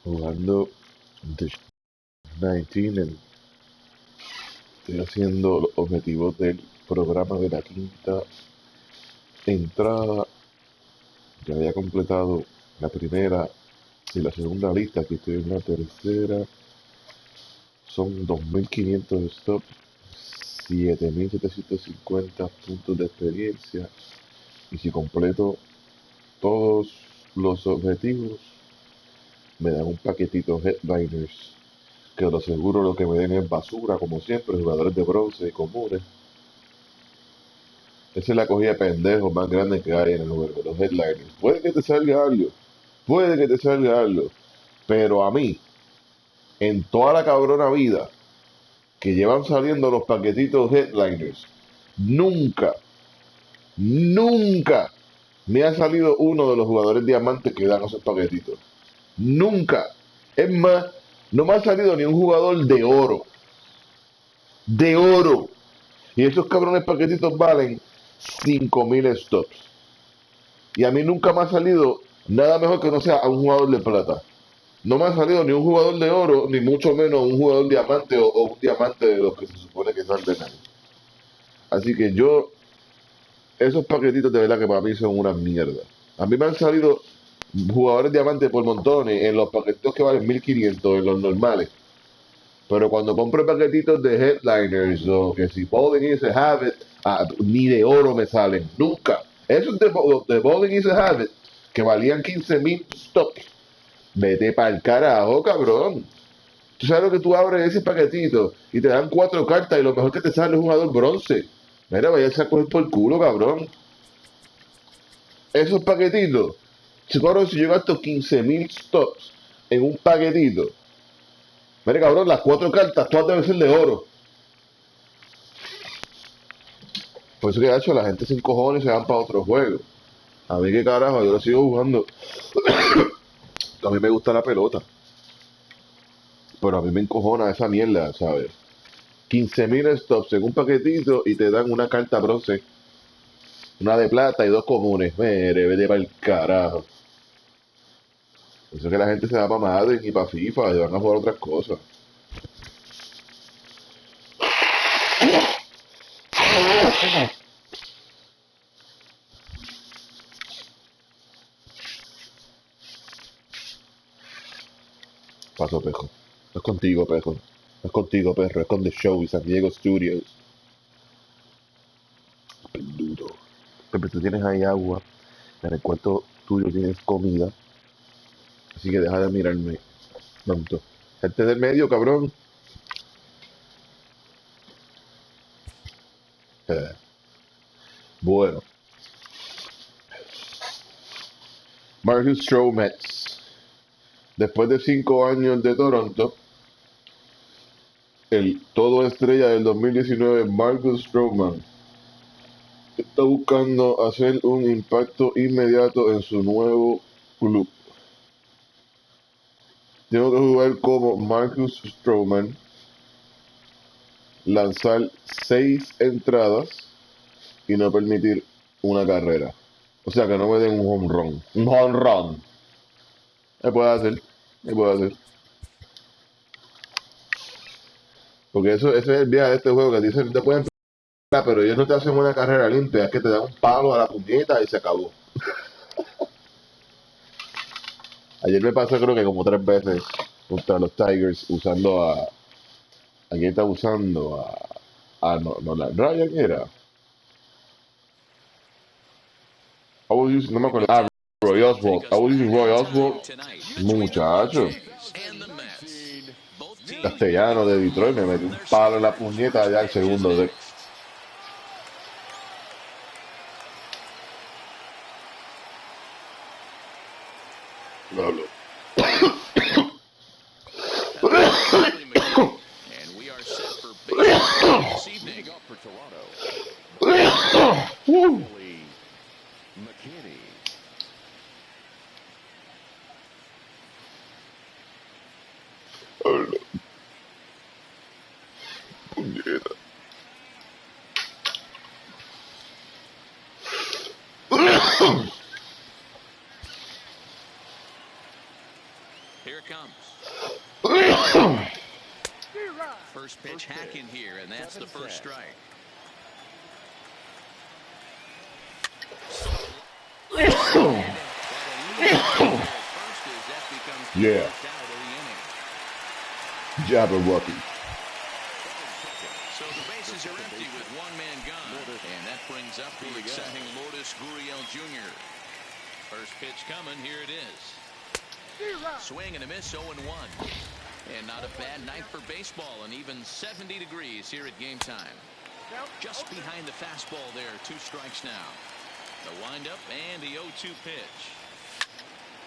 jugando The 19. Estoy haciendo los objetivos del programa de la quinta entrada. Ya había completado la primera y la segunda lista. Aquí estoy en la tercera. Son 2.500 stops, 7.750 puntos de experiencia. Y si completo todos los objetivos, me dan un paquetito Headliners. Que lo seguro lo que me den es basura, como siempre, jugadores de bronce y comunes. Esa es la cogida de pendejos más grande que hay en el juego, los Headliners. Puede que te salga algo, puede que te salga algo, pero a mí, en toda la cabrona vida que llevan saliendo los paquetitos Headliners, nunca, nunca me ha salido uno de los jugadores diamantes que dan esos paquetitos. Nunca. Es más, no me ha salido ni un jugador de oro. De oro. Y esos cabrones paquetitos valen 5.000 stops. Y a mí nunca me ha salido nada mejor que no sea a un jugador de plata. No me ha salido ni un jugador de oro, ni mucho menos un jugador diamante o un diamante de los que se supone que salen ahí. Así que esos paquetitos de verdad que para mí son una mierda. A mí me han salido jugadores diamantes por montones en los paquetitos que valen 1.500, en los normales. Pero cuando compro paquetitos de Headliners o que si Bowling is a Habit, ni de oro me salen, nunca. Esos de Bowling is a Habit, que valían 15.000 stops. Vete para el carajo, cabrón. Tú sabes lo que tú abres ese paquetito y te dan 4 cartas y lo mejor que te sale es un jugador bronce. Mira, vaya a coger por el culo, cabrón. Esos paquetitos, si yo gasto 15.000 stops en un paquetito, mira, cabrón, las 4 cartas todas deben ser de oro. Por eso que ha hecho la gente sin cojones se van para otro juego. A mí qué carajo, yo lo sigo jugando. A mí me gusta la pelota. Pero a mí me encojona esa mierda, ¿sabes? 15.000 stops en un paquetito y te dan una carta bronce, una de plata y 2 comunes. Mire, vete para el carajo. Por eso que la gente se va para Madden y para FIFA y van a jugar otras cosas. Paso, pejo. No es contigo, pejo. No es contigo, perro. Es con The Show y San Diego Studios. Peludo. Pepe, tú tienes ahí agua. En el cuarto tuyo tienes comida. Así que deja de mirarme tanto. Gente del medio, cabrón. Eh, bueno. Marcus Stroman. Después de 5 años de Toronto, el todo estrella del 2019, Marcus Stroman, está buscando hacer un impacto inmediato en su nuevo club. Tengo que jugar como Marcus Stroman, lanzar 6 entradas y no permitir una carrera. O sea, que no me den un home run. Un home run. ¿Qué puede hacer? ¿Qué puede hacer? Porque ese es el viaje de este juego que dicen te pueden pegar, pero ellos no te hacen una carrera limpia, es que te dan un palo a la puñeta y se acabó. Ayer me pasó creo que como 3 veces contra los Tigers usando a... ¿A quién está usando? No, la Ryan era. No me acuerdo. Roy Oswald. I was using Roy Oswald. Muchacho. Castellano de Detroit me metió un palo en la puñeta allá al segundo de... No, no. Puñeta. Here it comes. First pitch hack in here, and that's the first strike. Yeah. Jabberwocky. So the bases are empty with one man gone, and that brings up the exciting Lourdes Gurriel Jr. First pitch coming, here it is. Swing and a miss, 0-1. And not a bad night for baseball, and even 70 degrees here at game time. Just behind the fastball there, 2 strikes now. The windup and the 0-2 pitch.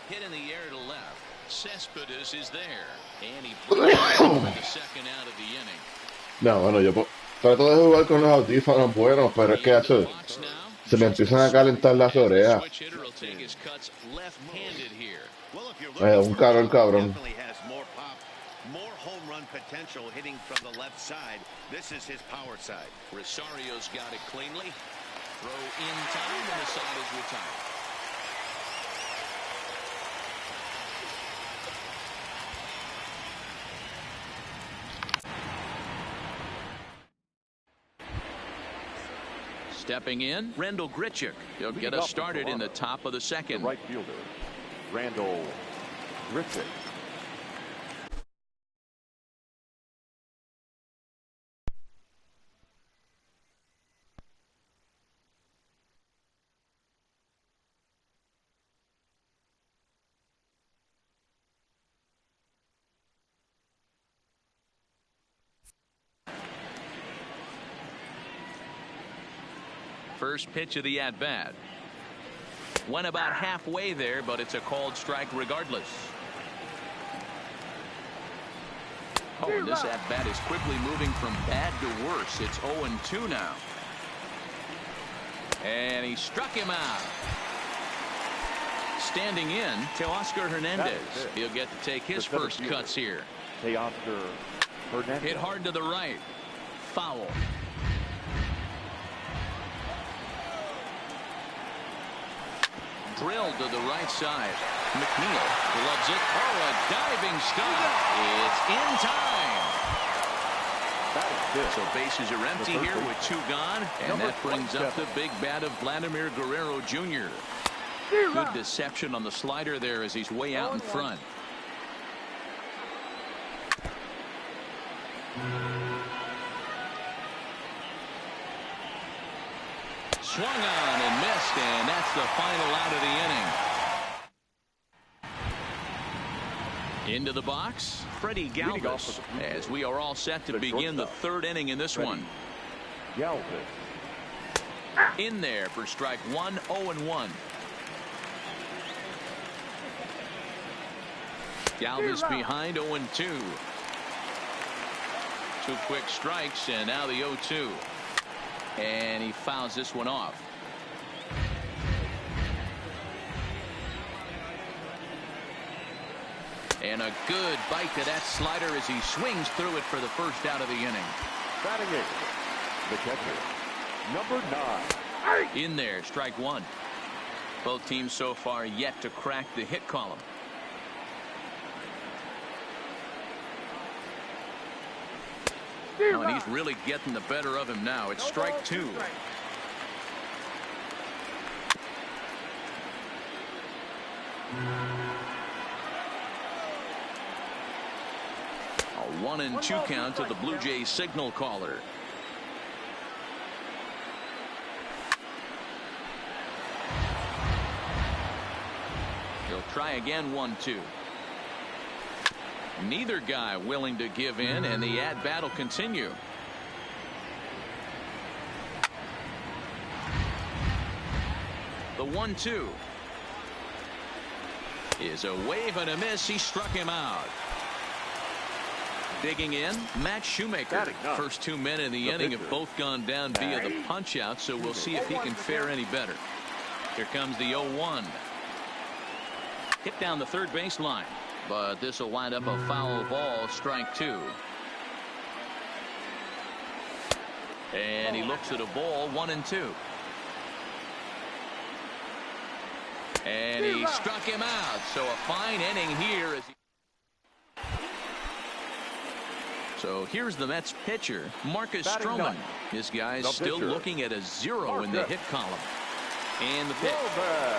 Hit in the air to left. Cespedes is there, and he brings the second out of the inning. No, bueno, yo trato de jugar con los audífonos buenos, pero es que eso, se me empiezan a calentar las orejas. Un calor cabrón. More home run potential hitting from the left side. This is his power side. Rosario's got it cleanly. Throw in time, and the side is retired. Stepping in, Randall Grichuk. He'll get us started in the top of the second. The right fielder, Randall Grichuk. First pitch of the at-bat. Went about halfway there, but it's a called strike regardless. Oh, and this at-bat is quickly moving from bad to worse. It's 0-2 now. And he struck him out. Standing in, Teoscar Hernandez. He'll get to take his first cuts here. Teoscar Hernandez. Hit hard to the right. Foul. Drilled to the right side. McNeil gloves it. Oh, a diving stop. It's in time. So bases are empty here with 2 gone. And that brings up the big bat of Vladimir Guerrero Jr. Good deception on the slider there as he's way out in front. Swung on and missed, and that's the final out of the inning. Into the box, Freddie Galvis, as we are all set to begin the 3rd inning in this one. Galvis. In there for strike 1, 0-1. Galvis behind, 0-2. 2 quick strikes, and now the 0-2. And he fouls this one off. And a good bite to that slider as he swings through it for the first out of the inning. Batting 8, the catcher, number 9. In there, strike 1. Both teams so far yet to crack the hit column. Oh, and he's really getting the better of him now. It's strike 2. A 1-2 count to the Blue Jays signal caller. He'll try again, 1-2. Neither guy willing to give in, and the at-bat will continue. The 1-2 is a wave and a miss. He struck him out. Digging in, Matt Shoemaker. First 2 men in the inning have both gone down via the punch-out, so we'll see if he can fare any better. Here comes the 0-1. Hit down the third base line. But this will wind up a foul ball, strike 2. And he looks at a ball, 1-2. And he struck him out. So a fine inning here as he So here's the Mets pitcher, Marcus Batting Stroman. ninth. This guy's The still pitcher, looking at a 0 in the Marcus. hit column. And the pitch. Over.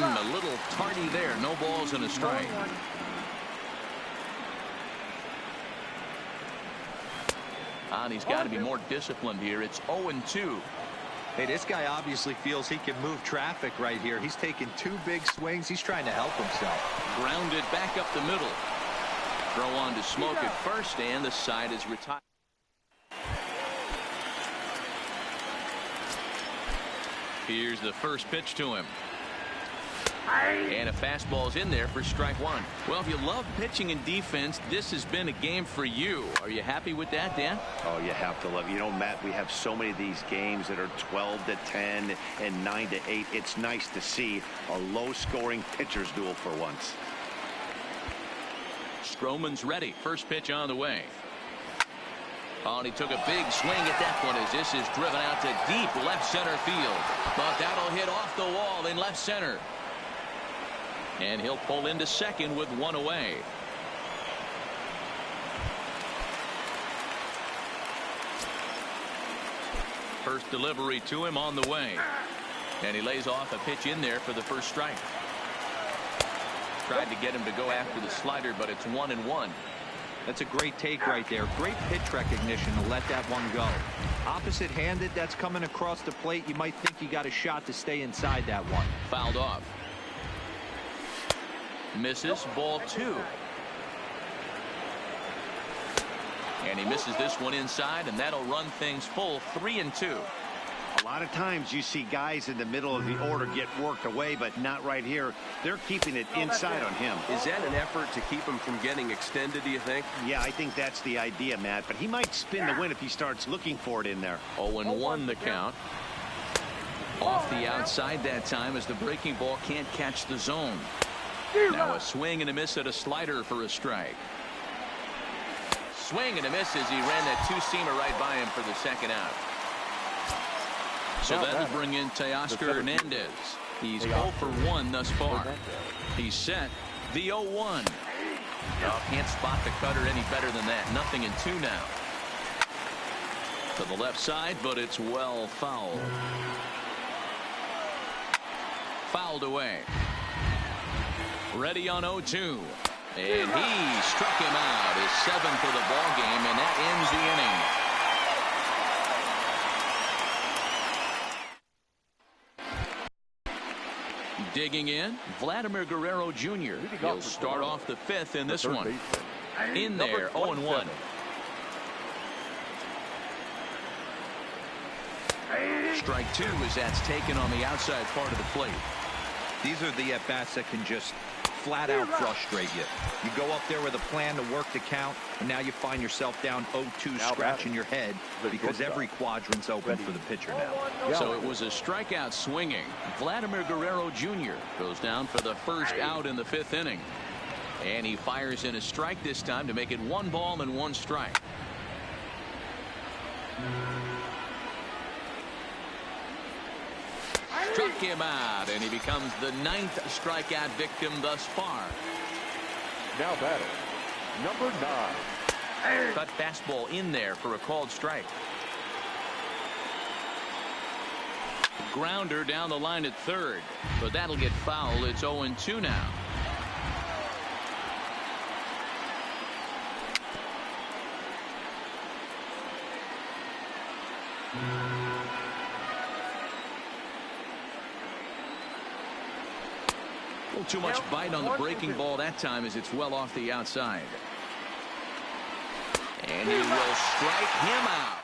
A little tardy there. No balls and a strike. And he's got to be more disciplined here. It's 0-2. Hey, this guy obviously feels he can move traffic right here. He's taking 2 big swings. He's trying to help himself. Grounded back up the middle. Throw on to Smoke at first, and the side is retired. Here's the first pitch to him. And a fastball's in there for strike 1. Well, if you love pitching and defense, this has been a game for you. Are you happy with that, Dan? Oh, you have to love. You know, Matt, we have so many of these games that are 12-10 and 9-8. It's nice to see a low-scoring pitcher's duel for once. Stroman's ready. First pitch on the way. Oh, and he took a big swing at that one as this is driven out to deep left center field. But that'll hit off the wall in left center. And he'll pull into second with 1 away. First delivery to him on the way. And he lays off a pitch in there for the first strike. Tried to get him to go after the slider, but it's 1-1. That's a great take right there. Great pitch recognition to let that one go. Opposite-handed, that's coming across the plate. You might think you got a shot to stay inside that one. Fouled off. Misses. Ball 2. And he misses this one inside, and that'll run things full 3-2. A lot of times you see guys in the middle of the order get worked away, but not right here. They're keeping it inside on him. Is that an effort to keep him from getting extended, do you think? Yeah, I think that's the idea, Matt. But he might spin the win if he starts looking for it in there. 0-1 the count. Off the outside that time as the breaking ball can't catch the zone. Now a swing and a miss at a slider for a strike. Swing and a miss as he ran that 2-seamer right by him for the second out. So that'll bring in Teoscar Hernandez. He's 0 for 1 thus far. He's set the 0-1. Oh, can't spot the cutter any better than that. Nothing in 2 now. To the left side, but it's well fouled. Fouled away. Ready on 0-2. And he struck him out. His 7th of the ball game, and that ends the inning. Digging in, Vladimir Guerrero Jr. He'll start off the 5th in this one. In there, 0-1. Strike 2 as that's taken on the outside part of the plate. These are the at-bats that can just flat out frustrate you. You go up there with a plan to work the count, and now you find yourself down 0-2, scratching your head because every quadrant's open for the pitcher now. So it was a strikeout swinging. Vladimir Guerrero Jr. goes down for the first out in the 5th inning. And he fires in a strike this time to make it 1 ball and 1 strike. Struck him out, and he becomes the 9th strikeout victim thus far. Now batting, number 9. Cut fastball in there for a called strike. Grounder down the line at third, but that'll get fouled. It's 0-2 now. A little too much bite on the breaking ball that time as it's well off the outside. And he will strike him out.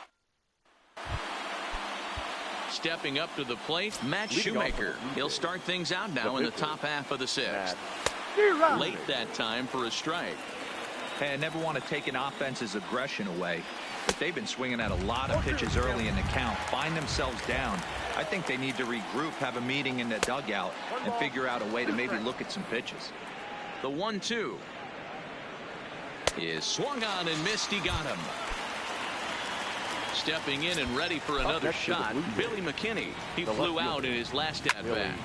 Stepping up to the plate, Matt Shoemaker. He'll start things out now in the top half of the 6th. Late that time for a strike. Hey, I never want to take an offense's aggression away, but they've been swinging at a lot of pitches early in the count, find themselves down. I think they need to regroup, have a meeting in the dugout, and figure out a way to maybe look at some pitches. The 1-2 is swung on and missed. He got him. Stepping in and ready for another shot, Billy McKinney. He flew out in his last at-bat.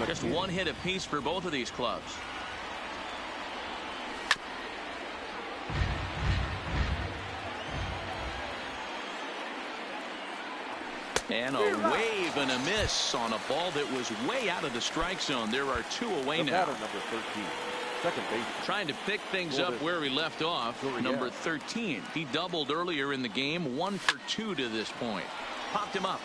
Just 1 hit apiece for both of these clubs. And a wave and a miss on a ball that was way out of the strike zone. There are 2 away The now. batter, number 13, second base. Trying to pick things up where he left off. Number 13. He doubled earlier in the game. 1 for 2 to this point. Popped him up.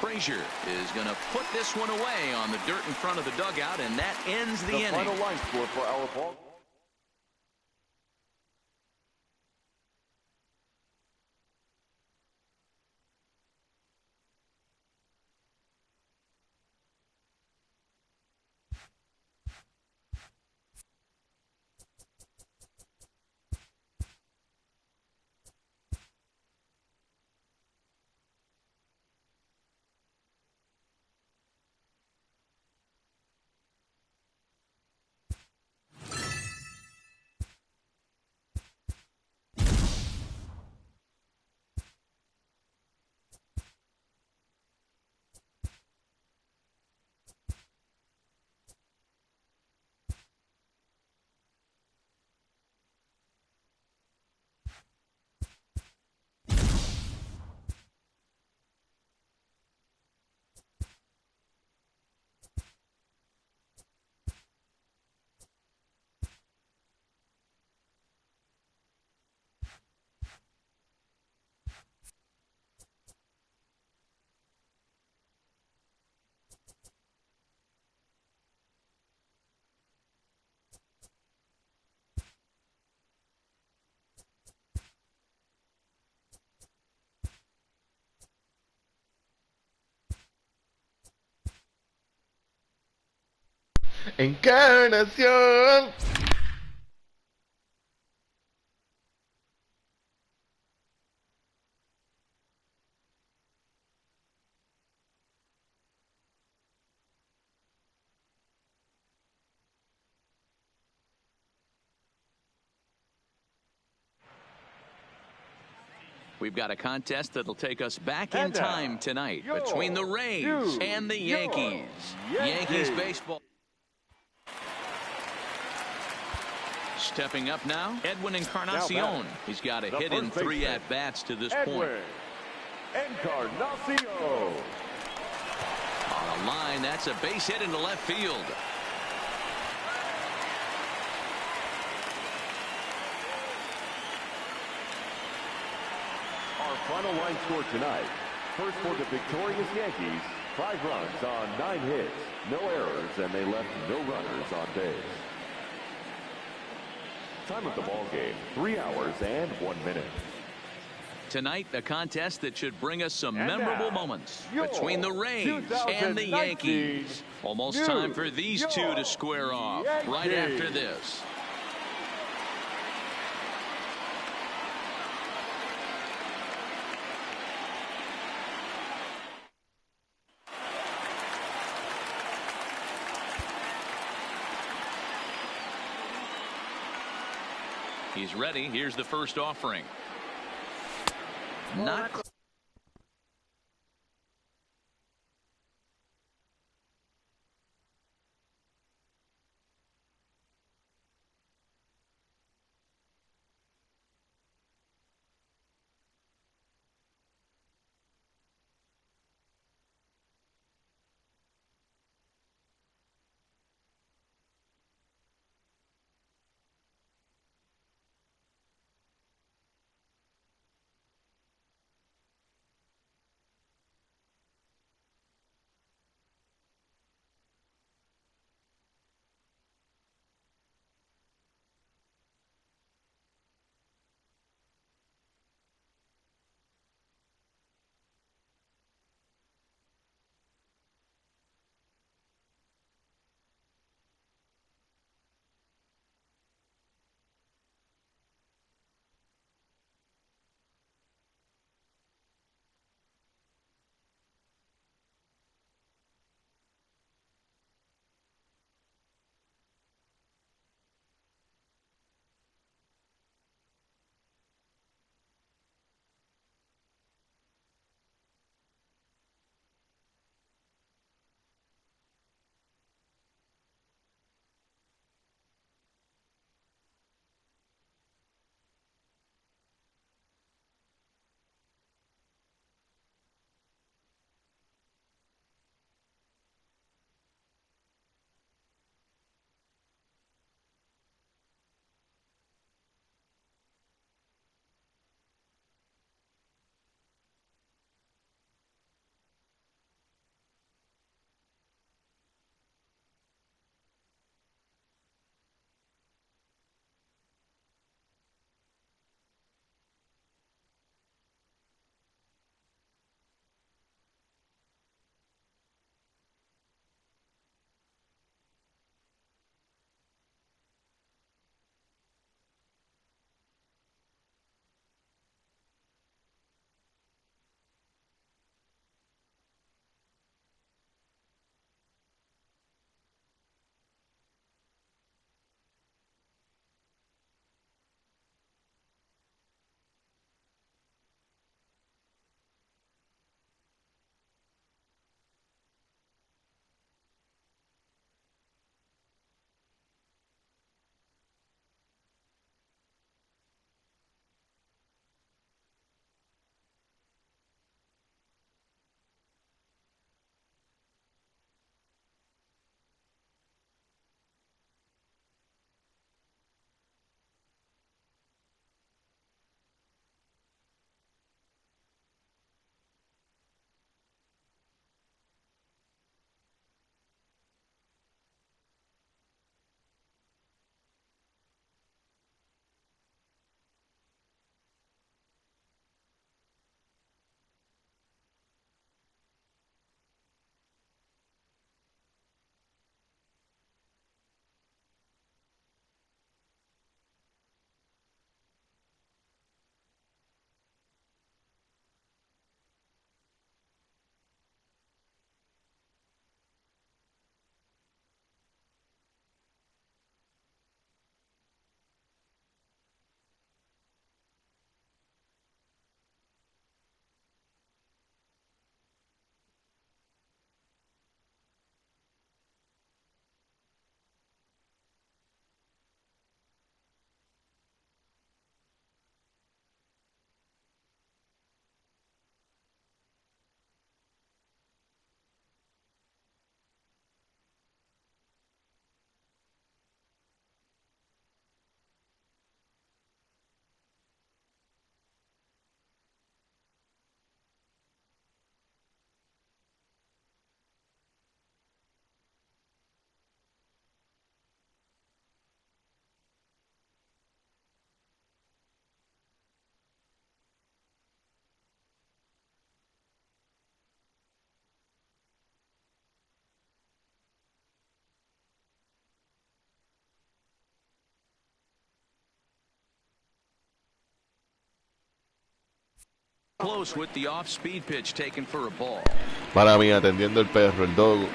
Frazier is going to put this one away on the dirt in front of the dugout, and that ends the inning. Final line score for our ball. Encarnación. We've got a contest that'll take us back in time tonight between the Rays and the Yankees. Yankees baseball. Stepping up now, Edwin Encarnacion. He's got a hit in 3 at-bats to this point. Encarnacion. On a line, that's a base hit into left field. Our final line score tonight. First for the victorious Yankees, 5 runs on 9 hits, no errors, and they left no runners on base. Time of the ball game, 3 hours and 1 minute. Tonight, a contest that should bring us some memorable moments between the Rays and the Yankees. Almost time for these two to square off right after this. He's ready. Here's the first offering. Not close. Close with the off-speed pitch taken for a ball. Para mí, atendiendo el perro, el dogo.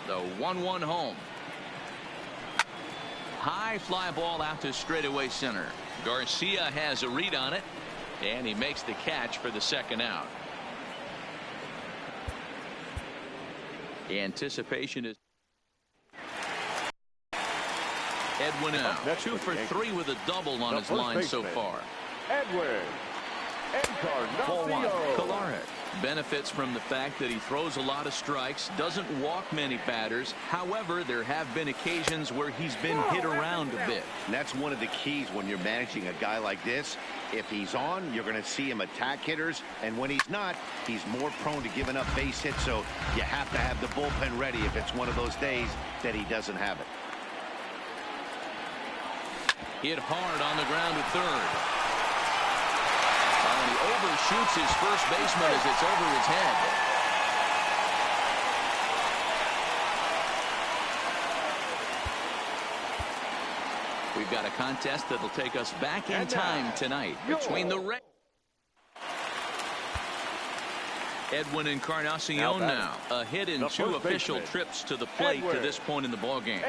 The 1-1 home. High fly ball out to straightaway center. Garcia has a read on it, and he makes the catch for the second out. The anticipation is Edwin out. 2 for 3 with a double on his line so far. Edwin Encarnacion. Kolarek benefits from the fact that he throws a lot of strikes, doesn't walk many batters. However, there have been occasions where he's been hit around a bit. And that's one of the keys when you're managing a guy like this. If he's on, you're going to see him attack hitters, and when he's not, he's more prone to giving up base hits, so you have to have the bullpen ready if it's one of those days that he doesn't have it. Hit hard on the ground at third. And he overshoots his first baseman as it's over his head. We've got a contest that'll take us back in time tonight between the Reds. Edwin Encarnacion now. A hit in 2 official trips to the plate to this point in the ballgame.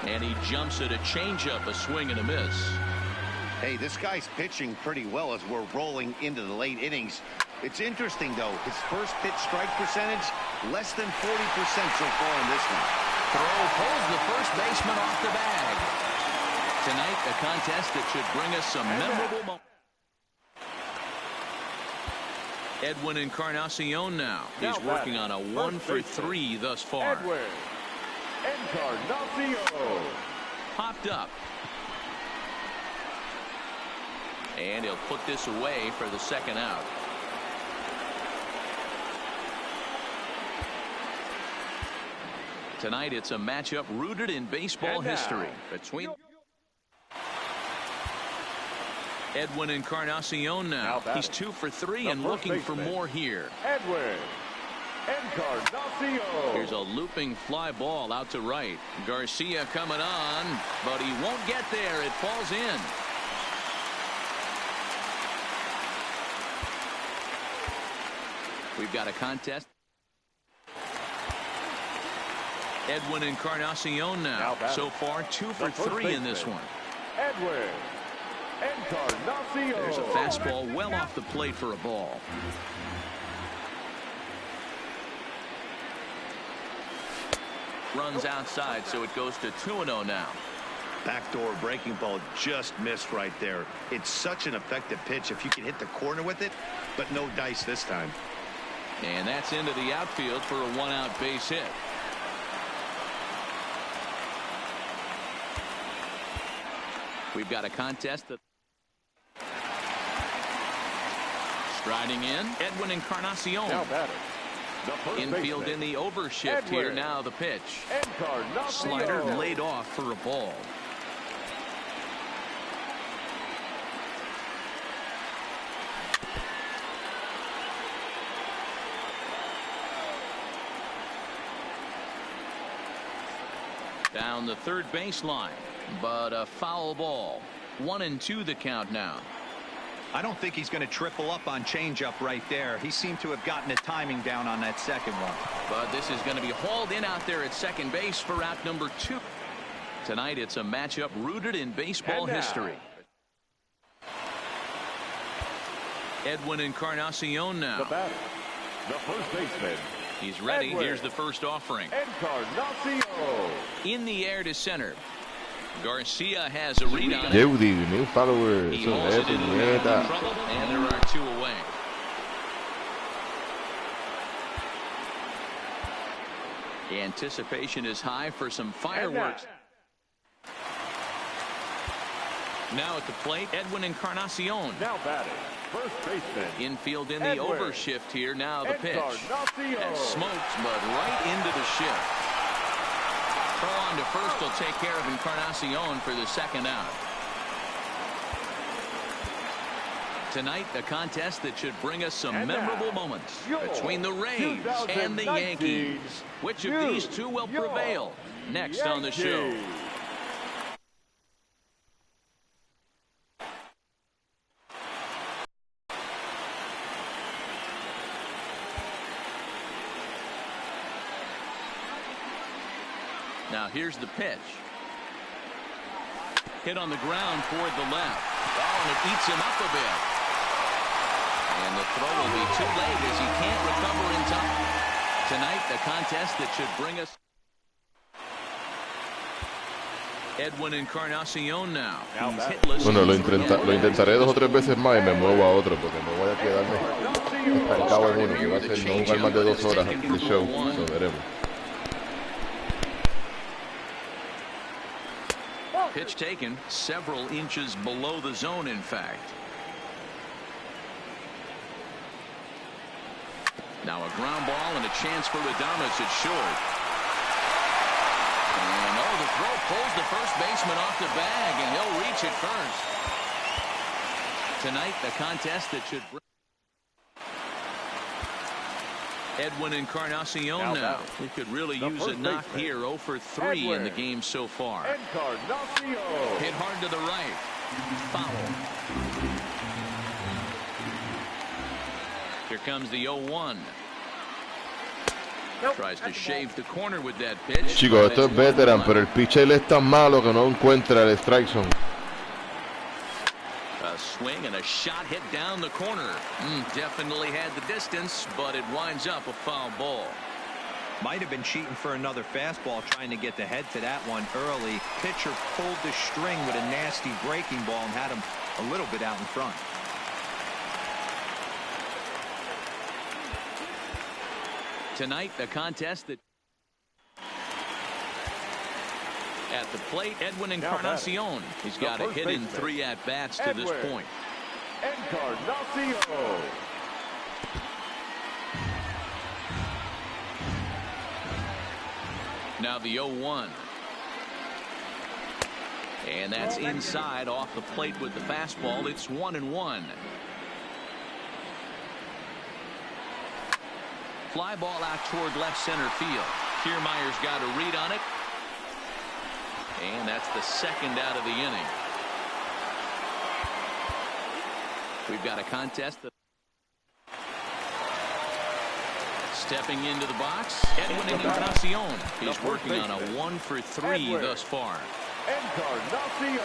And he jumps at a changeup, a swing and a miss. Hey, this guy's pitching pretty well as we're rolling into the late innings. It's interesting, though. His first pitch strike percentage, less than 40% so far in this one. Throw pulls the first baseman off the bag. Tonight, a contest that should bring us some memorable moments. Edwin Encarnacion now. He's working on a 1 for 3 thus far. Edwin Encarnacion. Popped up. And he'll put this away for the second out. Tonight it's a matchup rooted in baseball history between Edwin Encarnacion now. He's 2 for 3 and looking for more here. Edwin Encarnacion. Here's a looping fly ball out to right. Garcia coming on, but he won't get there. It falls in. We've got a contest. Edwin Encarnacion now. So far, 2 for 3 in this one. Edwin Encarnacion. There's a fastball well off the plate for a ball. Runs outside, so it goes to 2-0 now. Backdoor breaking ball just missed right there. It's such an effective pitch if you can hit the corner with it, but no dice this time. And that's into the outfield for a 1-out base hit. We've got a contest that striding in, Edwin Encarnacion. Now batting. Infield in the overshift here. Now the pitch. Slider laid off for a ball. Down the third baseline, but a foul ball. 1-2 the count now. I don't think he's going to triple up on changeup right there. He seemed to have gotten the timing down on that second one. But this is going to be hauled in out there at second base for out number 2. Tonight it's a matchup rooted in baseball history. Edwin Encarnacion now. The batter, the first baseman. He's ready. Edwin Here's the first offering. Encarnacion. In the air to center. Garcia has a read on it. Judy, new follower. He Eso hauls es it into puñeta. trouble, and there are 2 away. The anticipation is high for some fireworks. Now at the plate, Edwin Encarnacion. Now batting, first baseman. Infield in the Edwin overshift here. Now the pitch. Encarnacion. And smokes, but right into the shift. Throw on to first will take care of Encarnacion for the second out. Tonight, a contest that should bring us some memorable moments between the Rays and the Yankees. Which of these two will prevail? Next on the show. Now here's the pitch. Hit on the ground toward the left. Oh, and it eats him up a bit. And the throw will be too late as he can't recover in time. Tonight, the contest that should bring us Edwin Encarnacion now. He's hitless. Bueno, lo intentaré 2 o 3 veces más y me muevo a otro porque no voy a quedarme estancado en uno, que va a ser no jugar más de 2 horas de show. Lo veremos. Pitch taken several inches below the zone, in fact. Now a ground ball and a chance for Adames at short. And oh, the throw pulls the first baseman off the bag, and he'll reach it first. Tonight, the contest that should bring Edwin Encarnacion now. He could really use a knock here. 0 for 3 in the game so far. Hit hard to the right. Foul. Here comes the 0-1. Tries to shave the corner with that pitch. Chicos, esto es veteran, pero el pitcher es tan malo que no encuentra el strike zone. A swing and a shot hit down the corner. Definitely had the distance, but it winds up a foul ball. Might have been cheating for another fastball, trying to get the head to that one early. Pitcher pulled the string with a nasty breaking ball and had him a little bit out in front. Tonight, the contest that at the plate, Edwin Encarnacion. He's got a hit in 3 at-bats to this point. Encarnacion. Now the 0-1. And that's inside off the plate with the fastball. It's 1-1. Fly ball out toward left center field. Kiermaier's got a read on it. And that's the second out of the inning. We've got a contest that stepping into the box. Edwin Encarnacion. He's working on a 1 for 3 thus far. Encarnacion.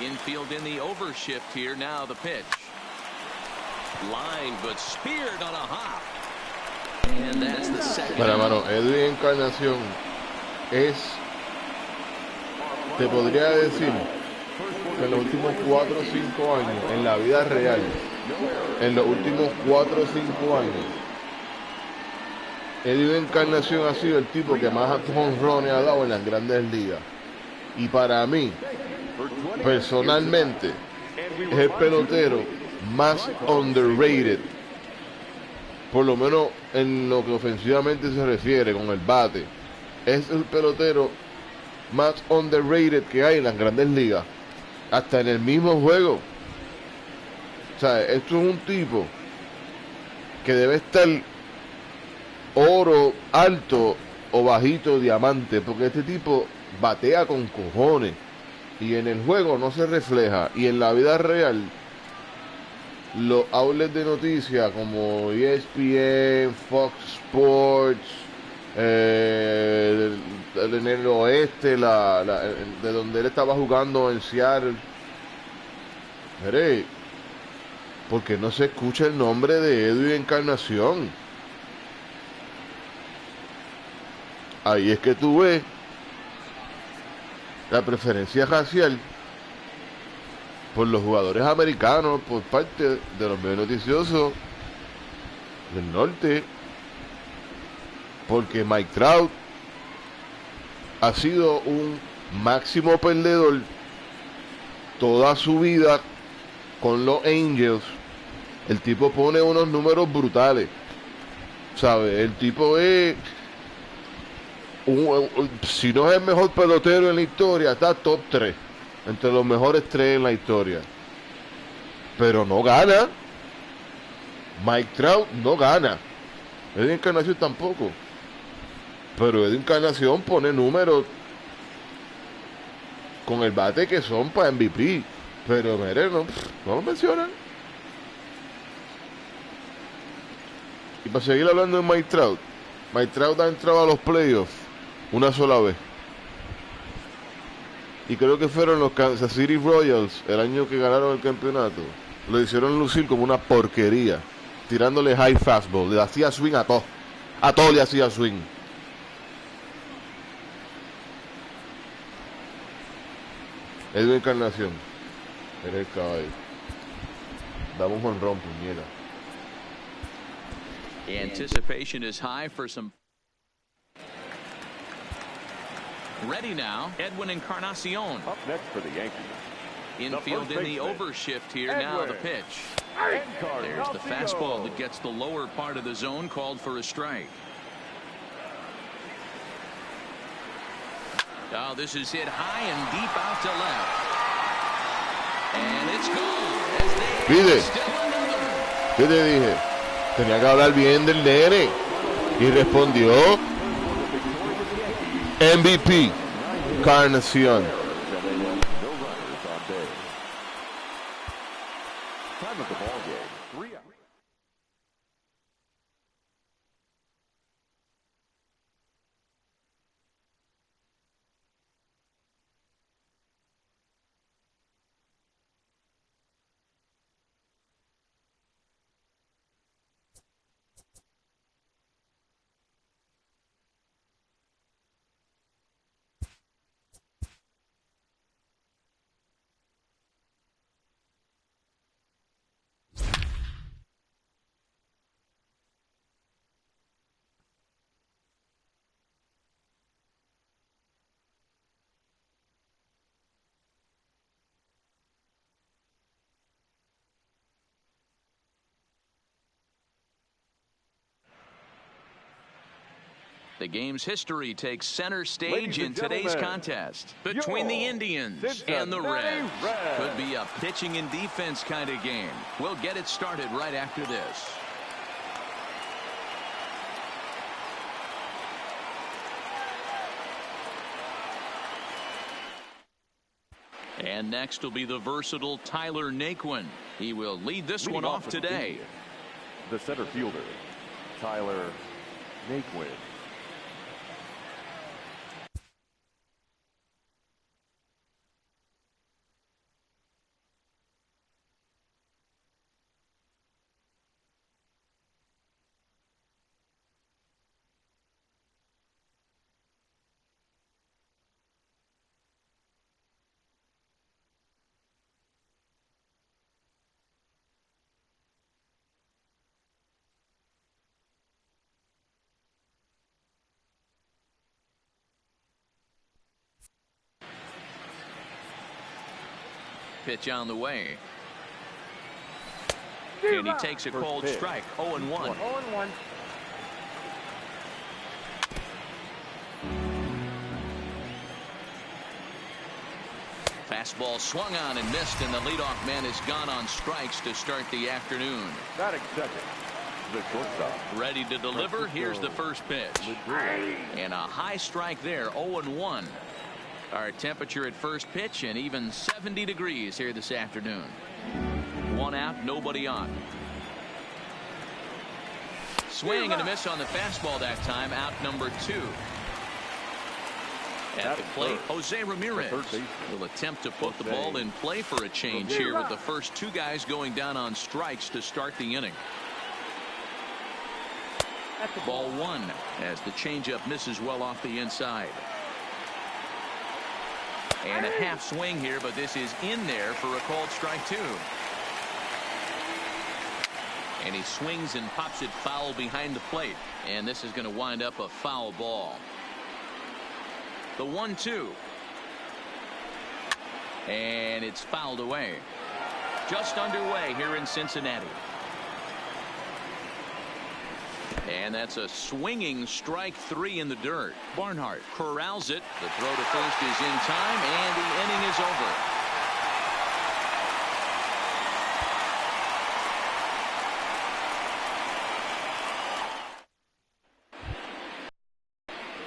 Infield in the overshift here. Now the pitch. Line, but speared on a hop. And that's the second. Bueno, hermano, Edwin Encarnacion es, te podría decir, que en los últimos 4 o 5 años, en la vida real, en los últimos 4 o 5 años, Edwin Encarnacion ha sido el tipo que más jonrones ha dado en las grandes ligas. Y para mí, personalmente, es el pelotero más underrated, por lo menos en lo que ofensivamente se refiere con el bate. Es el pelotero más underrated que hay en las grandes ligas, hasta en el mismo juego. O sea, esto es un tipo que debe estar oro alto o bajito diamante, porque este tipo batea con cojones y en el juego no se refleja, y en la vida real los outlets de noticias como ESPN, Fox Sports, en el oeste, de donde él estaba jugando en Seattle, mire, porque no se escucha el nombre de Edwin Encarnacion. Ahí es que tú ves la preferencia racial por los jugadores americanos por parte de los medios noticiosos del norte, porque Mike Trout ha sido un máximo perdedor toda su vida con los Angels. El tipo pone unos números brutales, ¿sabes? El tipo es si no es el mejor pelotero en la historia, está top 3 entre los mejores 3 en la historia. pero no gana. Mike Trout no gana. Edwin Encarnación tampoco. Pero Edwin Encarnación pone números con el bate que son para MVP. Pero mire, no lo mencionan. Y para seguir hablando de Mike Trout ha entrado a los playoffs una sola vez. Y creo que fueron los Kansas City Royals el año que ganaron el campeonato. Lo hicieron lucir como una porquería, tirándole high fastball. Le hacía swing a todo. A todo le hacía swing. Edwin Encarnación. Era el caballo. Dame un jonrón, puñeta. Anticipation is high for some. Ready now, Edwin Encarnacion. Up next for the Yankees. Infield in the overshift here. Now the pitch. There's the fastball that gets the lower part of the zone, called for a strike. Oh, this is hit high and deep out to left. And it's gone. Pide. ¿Qué te dije? Tenía que hablar bien del nene. Y respondió MVP Encarnación. Time of the ball game, 3 hours. The game's history takes center stage in today's contest between the Indians and the Reds. Could be a pitching and defense kind of game. We'll get it started right after this. And next will be the versatile Tyler Naquin. He will lead this one off today. The center fielder, Tyler Naquin. Pitch on the way. And he takes a cold strike. 0-1. 0-1. Fastball swung on and missed, and the leadoff man is gone on strikes to start the afternoon. Batting second, the shortstop. Ready to deliver. Here's the first pitch. And a high strike there. 0-1. Our temperature at first pitch, and even 70 degrees here this afternoon. One out, nobody on. Swing and a miss on the fastball that time. Out number 2. At the plate, Jose Ramirez will attempt to put the ball in play for a change here, with the first 2 guys going down on strikes to start the inning. Ball 1 as the changeup misses well off the inside. And a half swing here, but this is in there for a called strike 2. And he swings and pops it foul behind the plate. And this is going to wind up a foul ball. The 1-2. And it's fouled away. Just underway here in Cincinnati. And that's a swinging strike 3 in the dirt. Barnhart corrals it. The throw to first is in time, and the inning is over.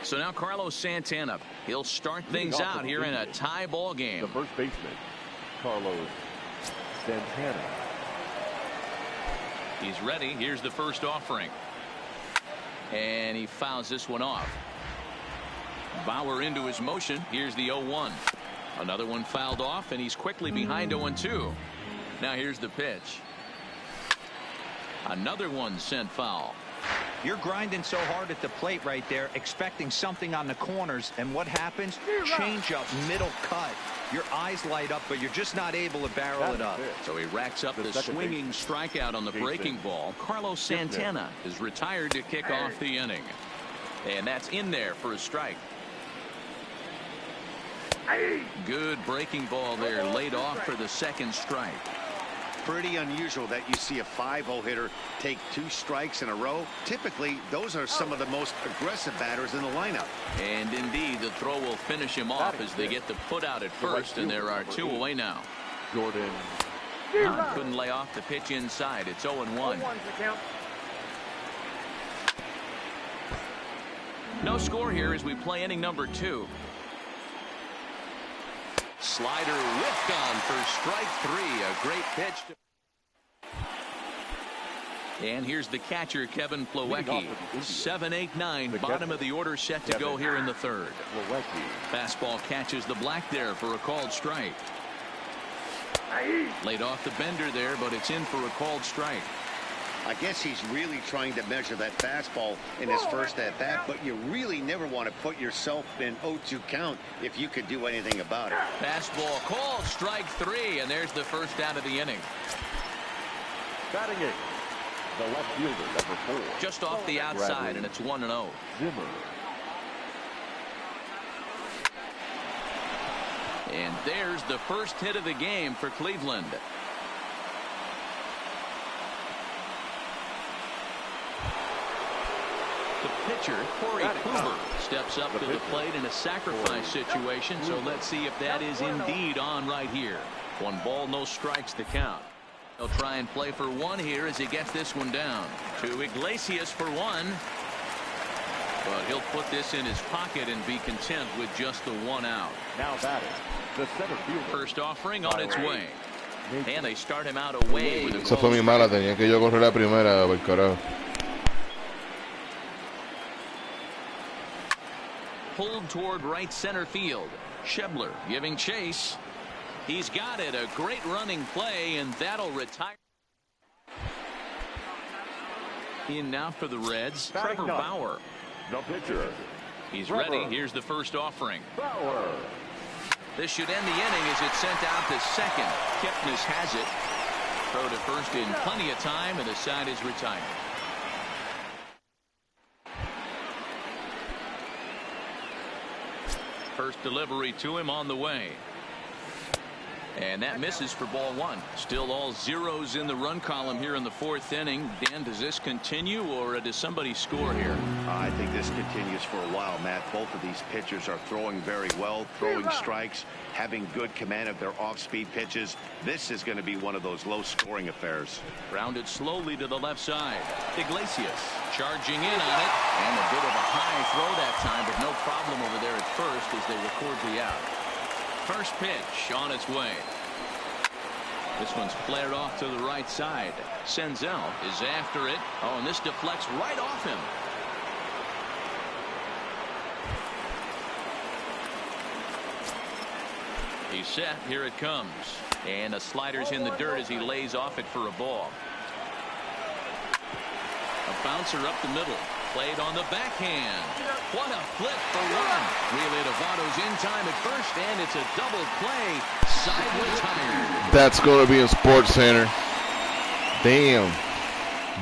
So now Carlos Santana. He'll start things out here in a tie ball game. The first baseman, Carlos Santana. He's ready. Here's the first offering. And he fouls this one off. Bauer into his motion. Here's the 0-1. Another one fouled off, and he's quickly behind 0-2. Now here's the pitch. Another one sent foul. You're grinding so hard at the plate right there, expecting something on the corners, and what happens? Change up, middle cut. Your eyes light up, but you're just not able to barrel it up. So he racks up the swinging strikeout on the breaking ball. Carlos Santana is retired to kick off the inning. And that's in there for a strike. Good breaking ball there, laid off for the second strike. Pretty unusual that you see a 5-0 hitter take 2 strikes in a row. Typically, those are some of the most aggressive batters in the lineup. And indeed, the throw will finish him off as they get the put out at first, and there are 2 away now. Jordan. Couldn't lay off the pitch inside. It's 0-1. No score here as we play inning number 2. Slider whiffed on for strike 3. A great pitch. And here's the catcher, Kevin Plawecki. 7-8-9, bottom of the order set to go here in the third. Fastball catches the black there for a called strike. Laid off the bender there, but it's in for a called strike. I guess he's really trying to measure that fastball in his first at-bat, but you really never want to put yourself in 0-2 count if you could do anything about it. Fastball called, strike 3, and there's the first out of the inning. Batting it, the left fielder, number 4. Just off the outside, and it's 1-0. Zimmer. And there's the first hit of the game for Cleveland. The pitcher, Corey Kluber, steps up to the plate in a sacrifice situation, so let's see if that is indeed on right here. 1 ball, no strikes to count. He'll try and play for 1 here as he gets this one down. To Iglesias for 1. But he'll put this in his pocket and be content with just the 1 out. Now batting, the center fielder. First offering on its way. And they start him out away with a Esa fue mi mala, tenía que yo correr la primera, por carajo. Pulled toward right center field. Schebler giving chase. He's got it. A great running play, and that'll retire. In now for the Reds, Trevor Bauer. The pitcher. He's ready. Here's the first offering. Bauer. This should end the inning as it's sent out to second. Kipnis has it. Throw to first in plenty of time, and the side is retired. First delivery to him on the way. And that misses for ball 1. Still all zeros in the run column here in the 4th inning. Dan, does this continue, or does somebody score here? I think this continues for a while, Matt. Both of these pitchers are throwing very well, throwing strikes, having good command of their off-speed pitches. This is going to be one of those low-scoring affairs. Grounded slowly to the left side. Iglesias charging in on it. And a bit of a high throw that time, but no problem over there at first as they record the out. First pitch on its way. This one's flared off to the right side. Senzel is after it. Oh, and this deflects right off him. He's set. Here it comes. And the slider's in the dirt as he lays off it for a ball. A bouncer up the middle. Played on the backhand. What a flip for 1. Relay to Votto's in time at first, and it's a double play. Side retired. That's going to be in Sports Center. Damn.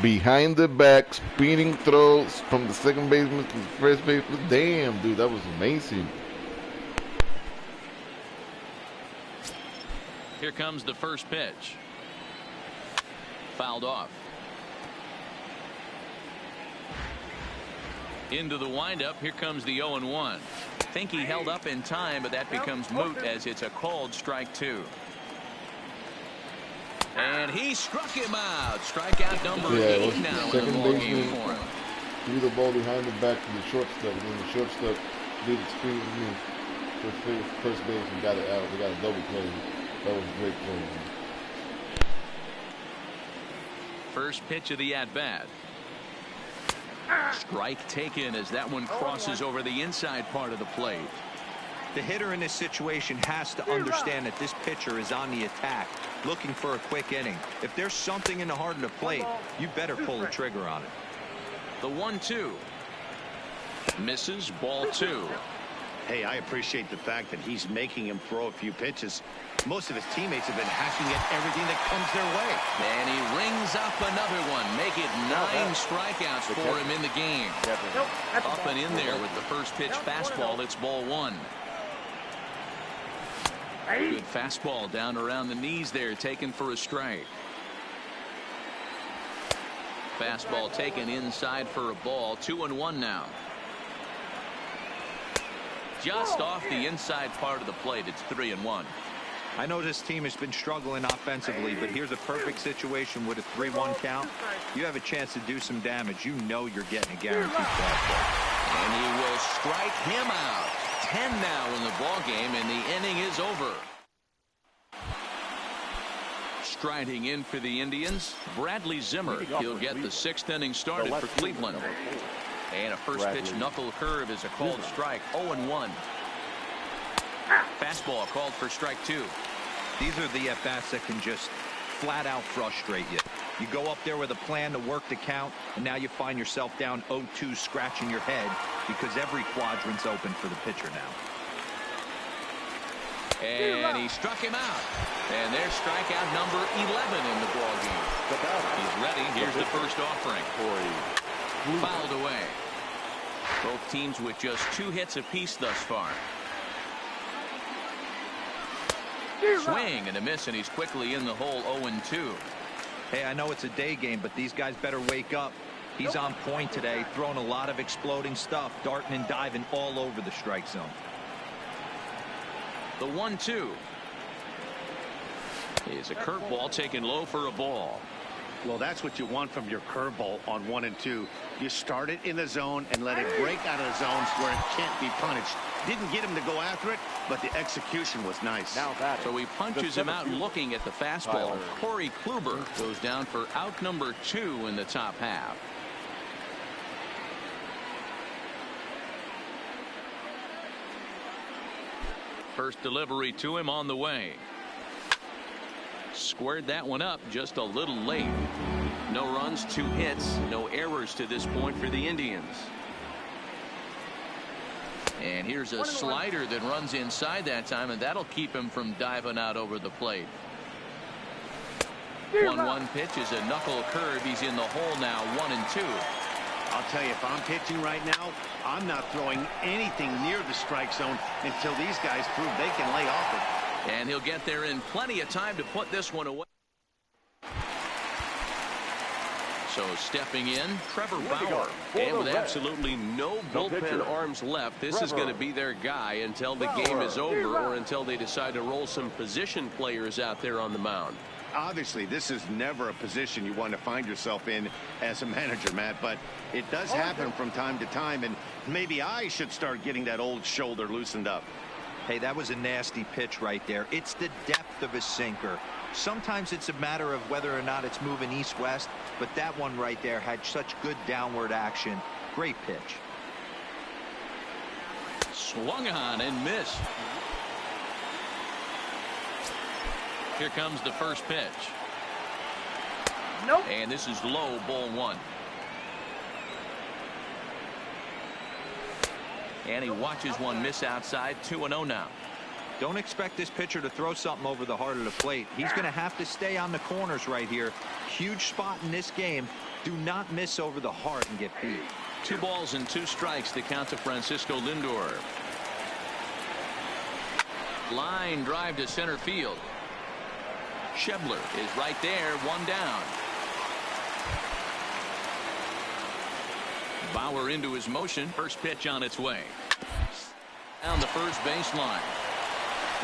Behind the back, spinning throws from the second baseman to the first baseman. Damn, dude, that was amazing. Here comes the first pitch. Fouled off. Into the windup. Here comes the 0-1. Think he held up in time, but that becomes moot as it's a called strike 2. And he struck him out. Strikeout number 8 now in the ball game for him. threw the ball behind the back to the shortstop, and then the shortstop did it screen me for first base and got it out. We got a double play. That was a great play, man. First pitch of the at-bat. Strike taken as that one crosses over the inside part of the plate. The hitter in this situation has to understand that this pitcher is on the attack, looking for a quick inning. If there's something in the heart of the plate, you better pull the trigger on it. The 1-2. Misses, ball 2. Hey, I appreciate the fact that he's making him throw a few pitches. Most of his teammates have been hacking at everything that comes their way. And he rings up another one. Make it 9 strikeouts for him in the game. Up and in there with the first pitch fastball. It's ball 1. Good fastball down around the knees there, taken for a strike. Fastball taken inside for a ball. 2-1 now. Just off the inside part of the plate. It's 3-1. I know this team has been struggling offensively, but here's a perfect situation with a 3-1 count. You have a chance to do some damage. You know you're getting a guaranteed fastball. And he will strike him out. 10 now in the ball game, and the inning is over. Striding in for the Indians, Bradley Zimmer. He'll get the 6th inning started for Cleveland. And a first pitch knuckle curve is a called strike. 0-1. Fastball called for strike 2. These are the at-bats that can just flat out frustrate you. You go up there with a plan to work the count, and now you find yourself down 0-2, scratching your head because every quadrant's open for the pitcher now. And he struck him out. And there's strikeout number 11 in the ball game. He's ready. Here's the first offering. Fouled away. Both teams with just 2 hits apiece thus far. Swing and a miss, and he's quickly in the hole. 0-2. Hey, I know it's a day game, but these guys better wake up. He's on point today, throwing a lot of exploding stuff, darting and diving all over the strike zone. The 1-2 is a curveball taken low for a ball. Well, that's what you want from your curveball on 1 and 2. You start it in the zone and let it break out of the zones where it can't be punished. Didn't get him to go after it, but the execution was nice. So he punches him out looking at the fastball. Corey Kluber goes down for out number 2 in the top half. First delivery to him on the way. Squared that one up just a little late. No runs, 2 hits, no errors to this point for the Indians. And here's a slider that runs inside that time, and that'll keep him from diving out over the plate. 1-1 pitch is a knuckle curve. He's in the hole now. 1-2. I'll tell you, if I'm pitching right now, I'm not throwing anything near the strike zone until these guys prove they can lay off it. And he'll get there in plenty of time to put this one away. So stepping in, Trevor Bauer. And with absolutely no bullpen arms left, this is going to be their guy until the game is over or until they decide to roll some position players out there on the mound. Obviously, this is never a position you want to find yourself in as a manager, Matt, but it does happen from time to time, and maybe I should start getting that old shoulder loosened up. Hey, that was a nasty pitch right there. It's the depth of a sinker. Sometimes it's a matter of whether or not it's moving east-west, but that one right there had such good downward action. Great pitch. Swung on and missed. Here comes the first pitch. Nope. And this is low, ball 1. And he watches one miss outside. 2-0 now. Don't expect this pitcher to throw something over the heart of the plate. He's going to have to stay on the corners right here. Huge spot in this game. Do not miss over the heart and get beat. 2 balls and 2 strikes to count to Francisco Lindor. Line drive to center field. Schebler is right there, 1 down. Bauer into his motion. First pitch on its way. Down the first baseline.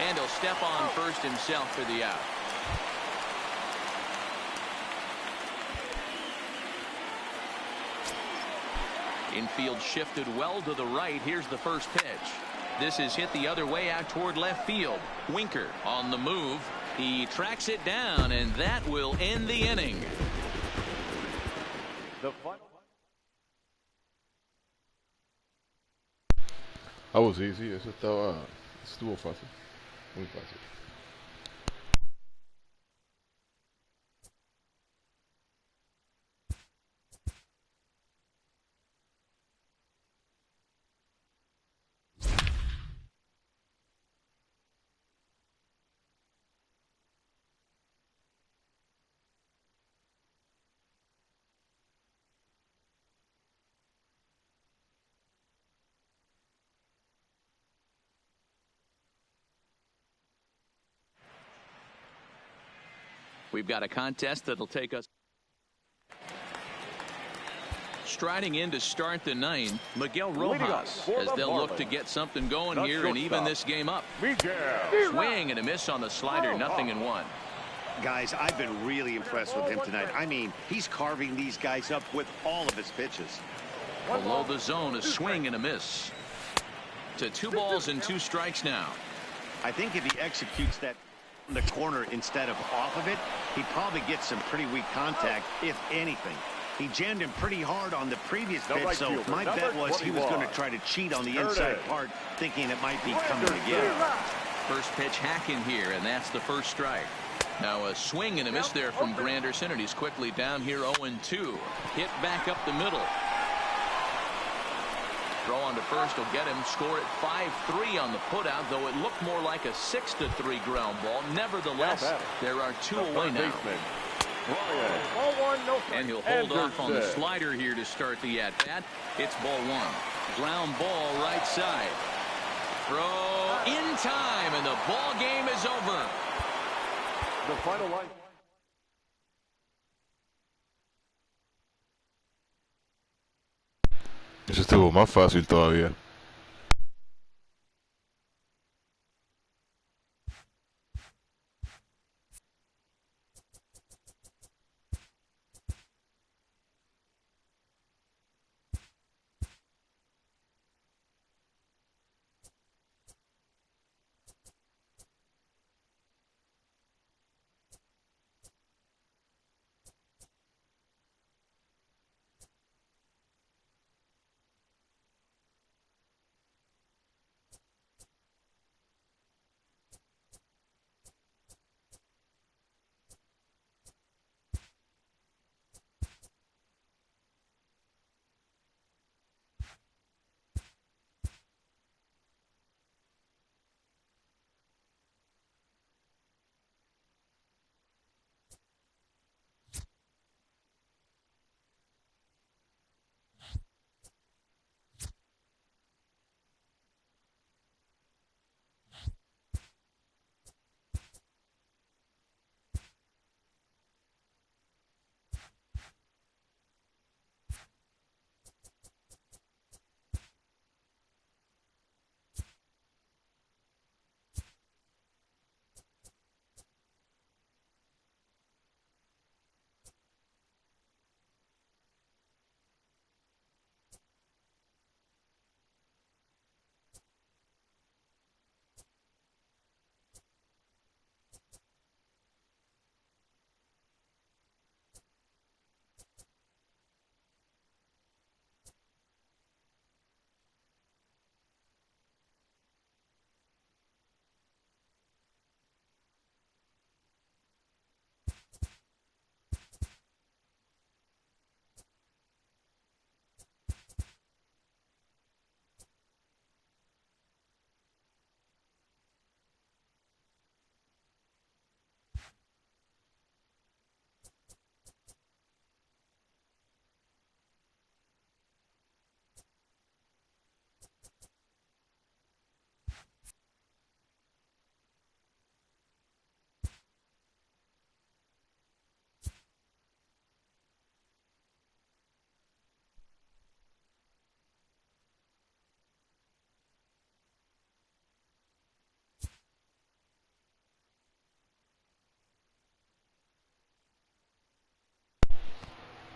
And he'll step on first himself for the out. Infield shifted well to the right. Here's the first pitch. This is hit the other way out toward left field. Winker on the move. He tracks it down, and that will end the inning. That was easy. Eso estuvo fácil. Muy fácil. We've got a contest that'll take us. Striding in to start the ninth, Miguel Rojas, as they'll look to get something going here and even this game up. Swing and a miss on the slider, 0-1. Guys, I've been really impressed with him tonight. I mean, he's carving these guys up with all of his pitches. Below the zone, a swing and a miss. To 2 balls and 2 strikes now. I think if he executes that in the corner instead of off of it, he probably gets some pretty weak contact, if anything. He jammed him pretty hard on the previous pitch, so my bet was he was going to try to cheat on the inside part, thinking it might be coming again. First pitch hacking here, and that's the first strike. Now a swing and a miss there from Granderson, and he's quickly down here 0-2. Hit back up the middle. Throw on to first will get him. Score at 5-3 on the putout, though it looked more like a 6-3 ground ball. Nevertheless, there are 2 away now. And he'll hold off on the slider here to start the at-bat. It's ball 1. Ground ball right side. Throw in time, and the ball game is over. The final line. Eso estuvo más fácil todavía.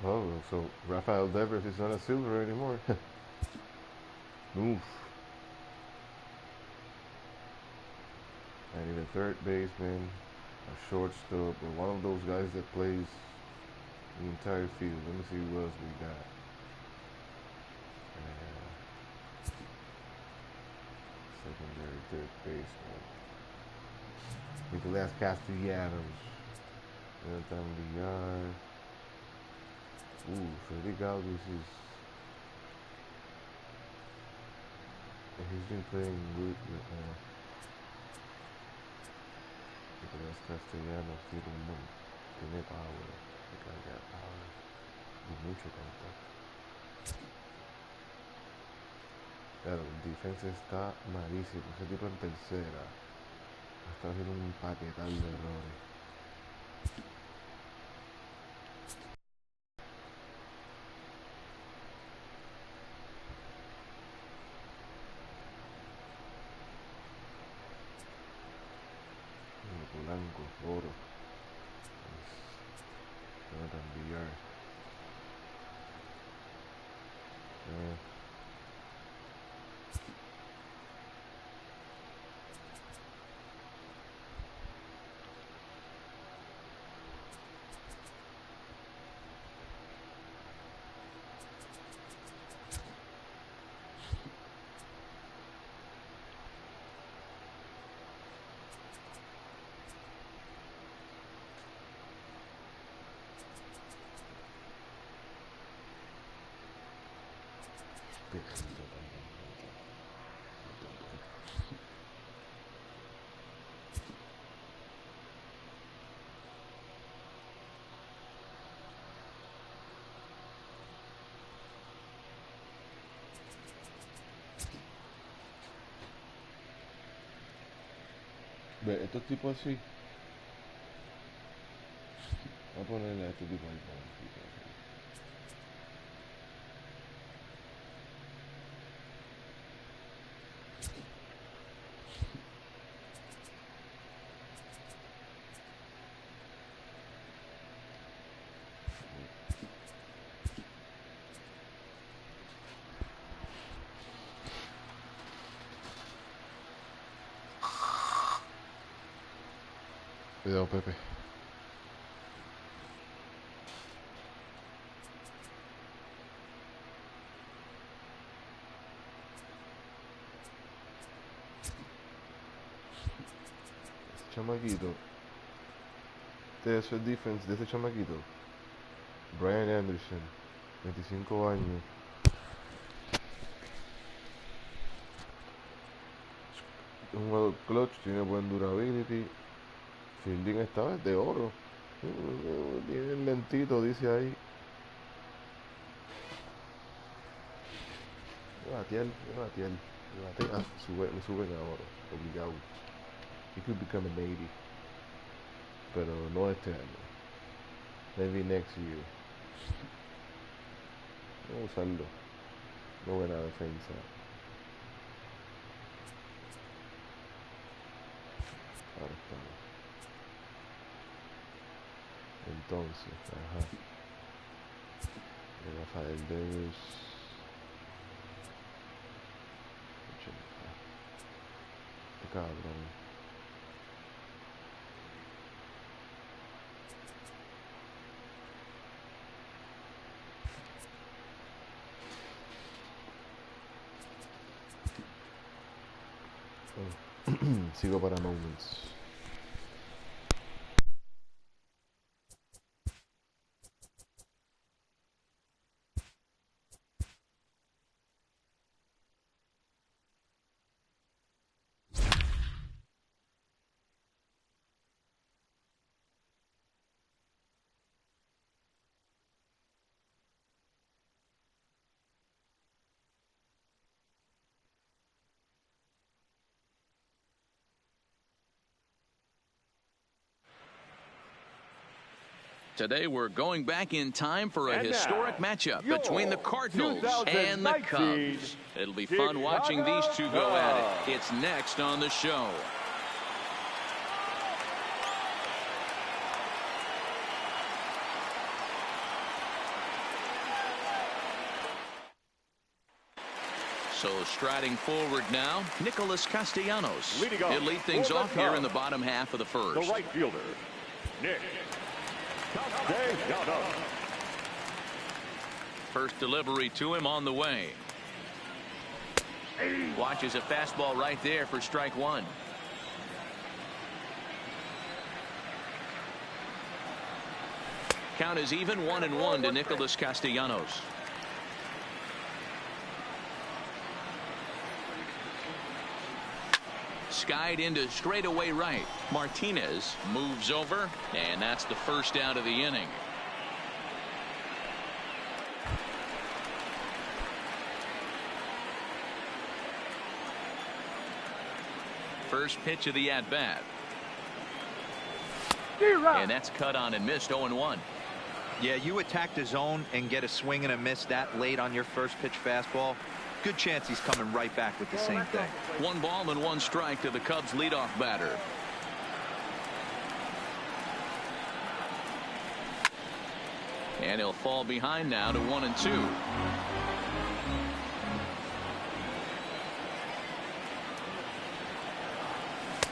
Oh, so Rafael Devers is not a silver anymore. Oof. I need a third baseman, a shortstop, or one of those guys that plays the entire field. Let me see who else we got. Secondary third baseman. Nicolás Castellanos. Anthony Villar. Ooh, Freddy Galvis is. He's been playing good with Nicolás Castellanos. Tiene power. The guy got power. Y mucho contacto. Claro, el defensa está malísimo. Ese tipo en tercera está haciendo un paquetal de errores. Blanco, oro. Jonathan Villar. Ve, estos tipos así. Voy a ponerle a este tipo ahí. Cuidado, Pepe. Ese chamaquito. Este es el defense de ese chamaquito. Brian Anderson, 25 años. Un jugador clutch, tiene buen durability. Fielding esta vez de oro. Bien lentito, dice ahí. Me suben a oro, obligado. He could become a Navy. Pero no este año. Maybe next year. Vamos a usarlo. No buena defensa. Ahora estamos. Entonces, ajá. Rafael Davis. 80. Este cabrón. Sigo para moments. Today we're going back in time for a historic matchup between the Cardinals and the Cubs. It'll be fun watching these two go at it. It's next on the show. So striding forward now, Nicholas Castellanos. Leading off He'll lead things for the off here in the Cubs, bottom half of the first. the right fielder, Nick Castellanos. First delivery to him on the way. Watches a fastball right there for strike one. Count is even, 1-1 to Nicholas Castellanos. Skied into straightaway right. Martinez moves over, and that's the first out of the inning. First pitch of the at-bat. And that's cut on and missed, 0-1. Yeah, you attack the zone and get a swing and a miss that late on your first pitch fastball. Good chance he's coming right back with the same thing. 1 ball and 1 strike to the Cubs leadoff batter. And he'll fall behind now to 1-2.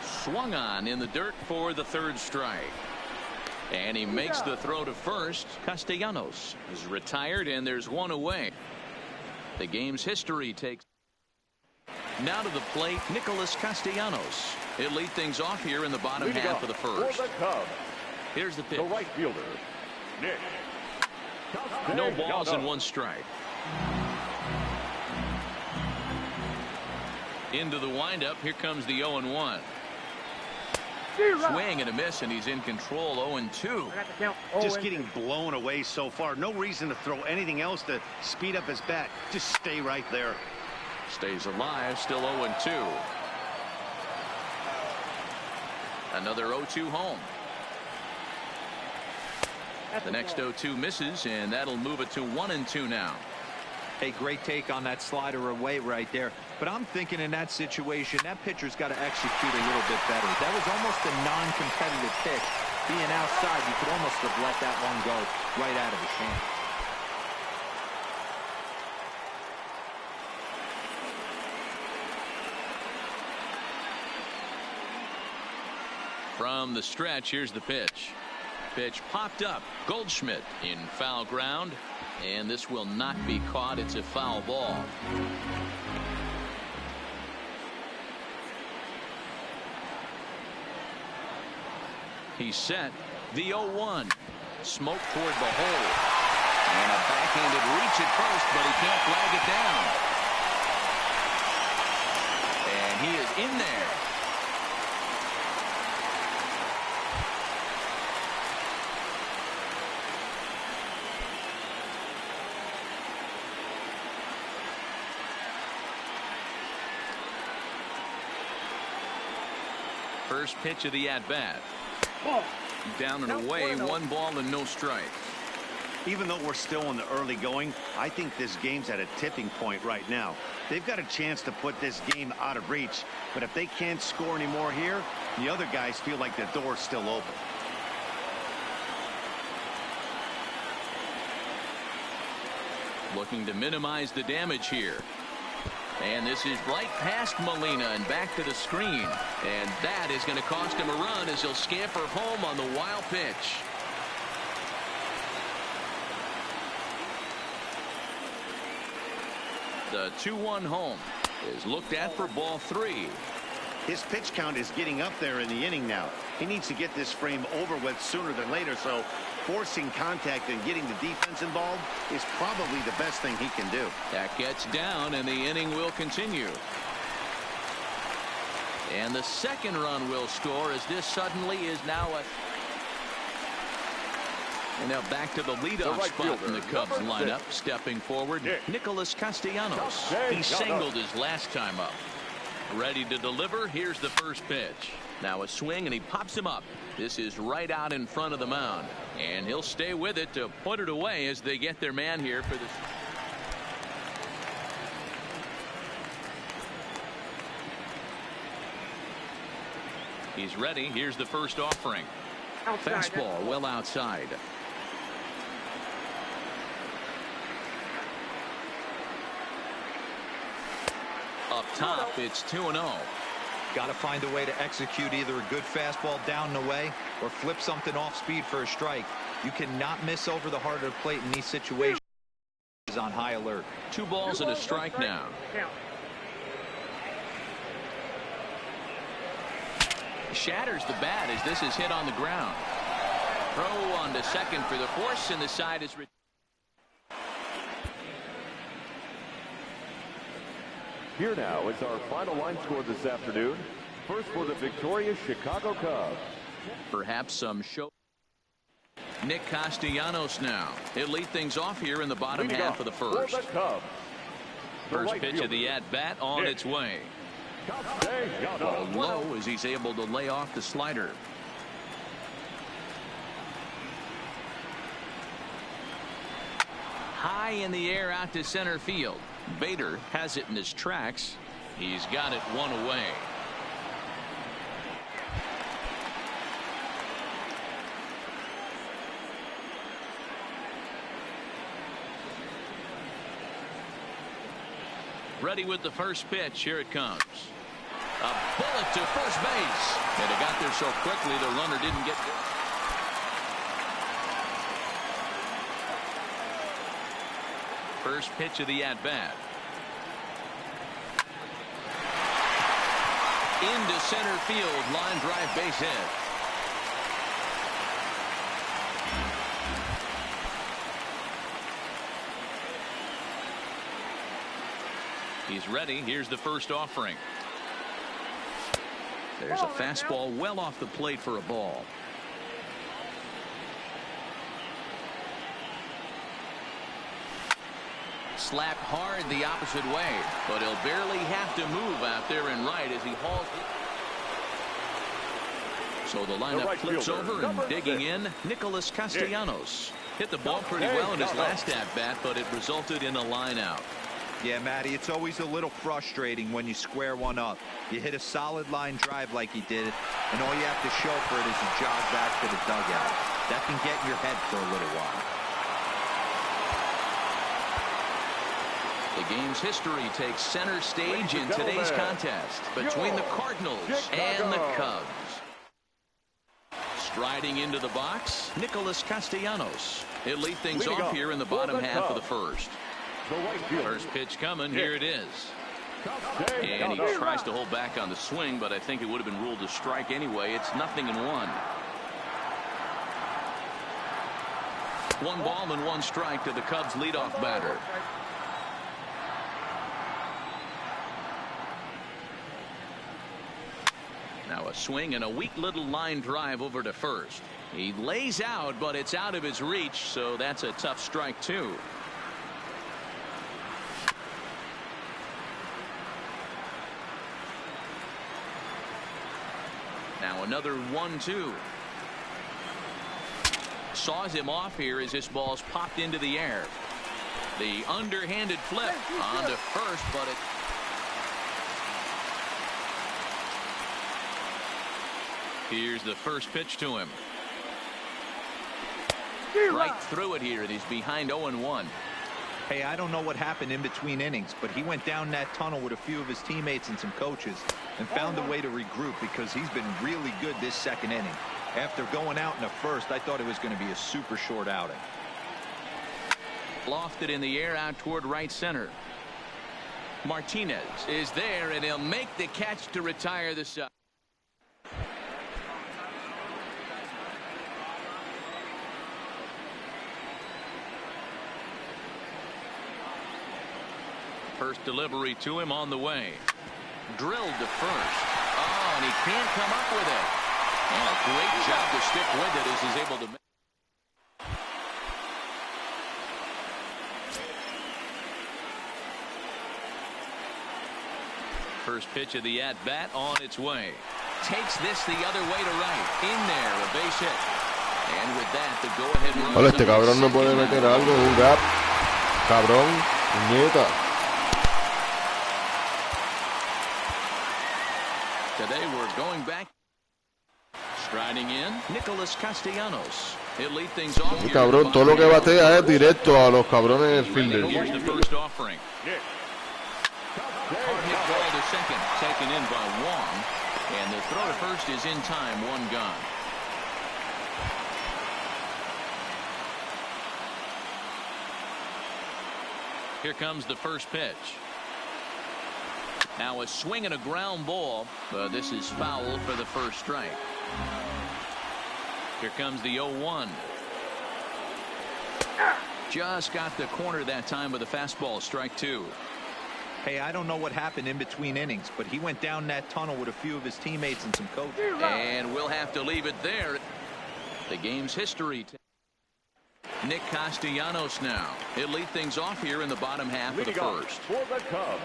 Swung on in the dirt for the 3rd strike. And he makes the throw to first. Castellanos is retired, and there's 1 away. The game's history takes. Now to the plate, Nicholas Castellanos. He'll lead things off here in the bottom half of the first. For the Cubs, Here's the pitch. the right fielder, Nick No balls Castellanos. and 1 strike. Into the windup. Here comes the 0-1. Swing and a miss, and he's in control. 0-2. Just getting blown away so far. No reason to throw anything else to speed up his bat. Just stay right there. Stays alive. Still 0-2. Another 0-2 home. The next 0-2 misses, and that'll move it to 1-2 now. Hey, great take on that slider away right there. But I'm thinking in that situation, that pitcher's got to execute a little bit better. That was almost a non-competitive pitch. Being outside, you could almost have let that one go right out of his hand. From the stretch, here's the pitch. Pitch popped up. Goldschmidt in foul ground. And this will not be caught. It's a foul ball. He's set. The 0-1. Smoke toward the hole. And a backhanded reach at first, but he can't flag it down. And he is in there. First pitch of the at-bat. Down and away, 1 ball and no strike. Even though we're still in the early going, I think this game's at a tipping point right now. They've got a chance to put this game out of reach, but if they can't score anymore here, the other guys feel like the door's still open. Looking to minimize the damage here. And this is right past Molina and back to the screen. And that is going to cost him a run as he'll scamper home on the wild pitch. The 2-1 home is looked at for ball 3. His pitch count is getting up there in the inning now. He needs to get this frame over with sooner than later, so forcing contact and getting the defense involved is probably the best thing he can do. That gets down, and the inning will continue. And the second run will score as this suddenly is now a... And now back to the leadoff spot in the Cubs lineup. Stepping forward, Nicholas Castellanos. He singled his last time up. Ready to deliver. Here's the first pitch. Now a swing, and he pops him up. This is right out in front of the mound. And he'll stay with it to put it away as they get their man here for this. He's ready. Here's the first offering. Fastball well outside. Off top, it's 2-0. Got to find a way to execute either a good fastball down and away or flip something off speed for a strike. You cannot miss over the heart of the plate in these situations. On high alert. 2 balls and a strike now. Shatters the bat as this is hit on the ground. Throw on to second for the force, and the side is. Here now is our final line score this afternoon. First for the victorious Chicago Cubs. Perhaps some show. Nick Castellanos now. He'll lead things off here in the bottom half of the first. First pitch of the at-bat on its way. Ball low as he's able to lay off the slider. High in the air out to center field. Bader has it in his tracks. He's got it 1 away. Ready with the first pitch. Here it comes. A bullet to first base. And it got there so quickly the runner didn't get there. First pitch of the at-bat. Into center field. Line drive, base hit. He's ready. Here's the first offering. There's a fastball well off the plate for a ball. Slapped hard the opposite way, but he'll barely have to move out there and right as he hauls it. So the lineup flips over and digging in, Nicholas Castellanos. Hit the ball pretty well in his last at-bat, but it resulted in a line out. Yeah, Matty, it's always a little frustrating when you square one up. You hit a solid line drive like he did, and all you have to show for it is a jog back to the dugout. That can get in your head for a little while. The game's history takes center stage in today's contest between the Cardinals and the Cubs. Striding into the box, Nicholas Castellanos. He'll lead things off here in the bottom half of the first. First pitch coming. Here it is. And he tries to hold back on the swing, but I think it would have been ruled a strike anyway. It's 0-1. 1 ball and 1 strike to the Cubs leadoff batter. Now a swing and a weak little line drive over to first. He lays out, but it's out of his reach, so that's a tough strike too. Now another 1-2. Saws him off here as this ball's popped into the air. The underhanded flip onto first, but it. Here's the first pitch to him. Right through it here, and he's behind 0-1. Hey, I don't know what happened in between innings, but he went down that tunnel with a few of his teammates and some coaches and found a way to regroup because he's been really good this second inning. After going out in the first, I thought it was going to be a super short outing. Lofted in the air out toward right center. Martinez is there, and he'll make the catch to retire the side. First delivery to him on the way. Drilled to first. Oh, and he can't come up with it. And a great job to stick with it as he's able to make. First pitch of the at-bat on its way. Takes this the other way to right. In there, a base hit. And with that, the go-ahead run. Hola, este cabrón no puede meter algo en un gap. Cabrón, nieta. Today we're going back. Striding in, Nicholas Castellanos. He'll lead things off. Cabrón, todo lo que batea es directo a los cabrones fielders. Here's the first offering. Hard hit ball to second, taken in by Wong. And the throw to first is in time, one gone. Here comes the first pitch. Now a swing and a ground ball, but this is foul for the first strike. Here comes the 0-1. Just got the corner that time with a fastball, strike two. Hey, I don't know what happened in between innings, but he went down that tunnel with a few of his teammates and some coaches. And we'll have to leave it there. The game's history. Nick Castellanos now. He'll lead things off here in the bottom half of the first. For the Cubs,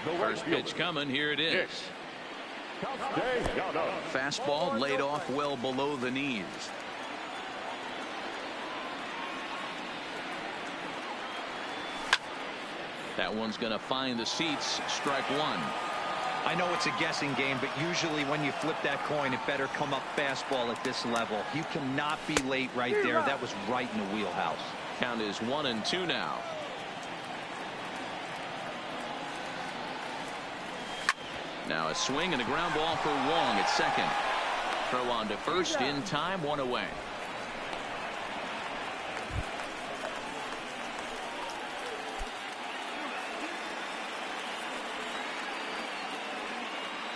the First pitch coming. Here it is. Fastball laid off well below the knees. That one's going to find the seats. Strike one. I know it's a guessing game, but usually when you flip that coin, it better come up fastball at this level. You cannot be late right there. That was right in the wheelhouse. Count is 1-2 now. Now a swing and a ground ball for Wong at second. Throw on to first in time, one away.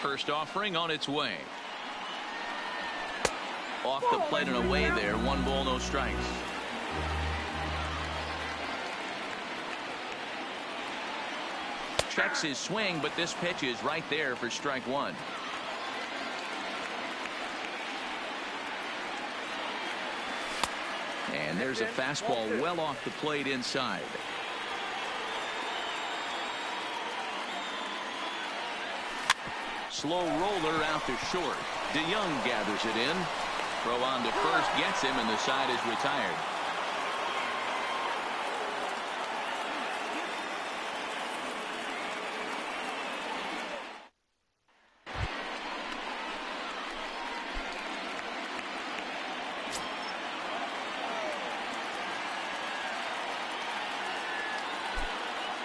First offering on its way. Off the plate and away there. 1 ball, no strikes. Checks his swing, but this pitch is right there for strike one. And there's a fastball well off the plate inside. Slow roller out to short. DeYoung gathers it in. Throw on to first, gets him, and the side is retired.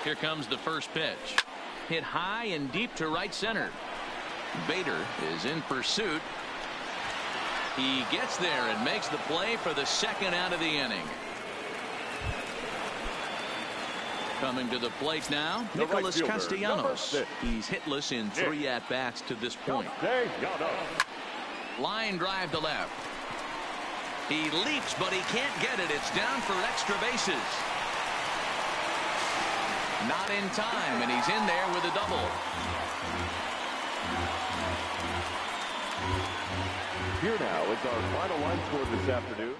Here comes the first pitch. Hit high and deep to right center. Bader is in pursuit. He gets there and makes the play for the second out of the inning. Coming to the plate now, Nicholas Castellanos. He's hitless in 3 at-bats to this point. Line drive to left. He leaps, but he can't get it. It's down for extra bases. Not in time, and he's in there with a double. Here now is our final line score this afternoon.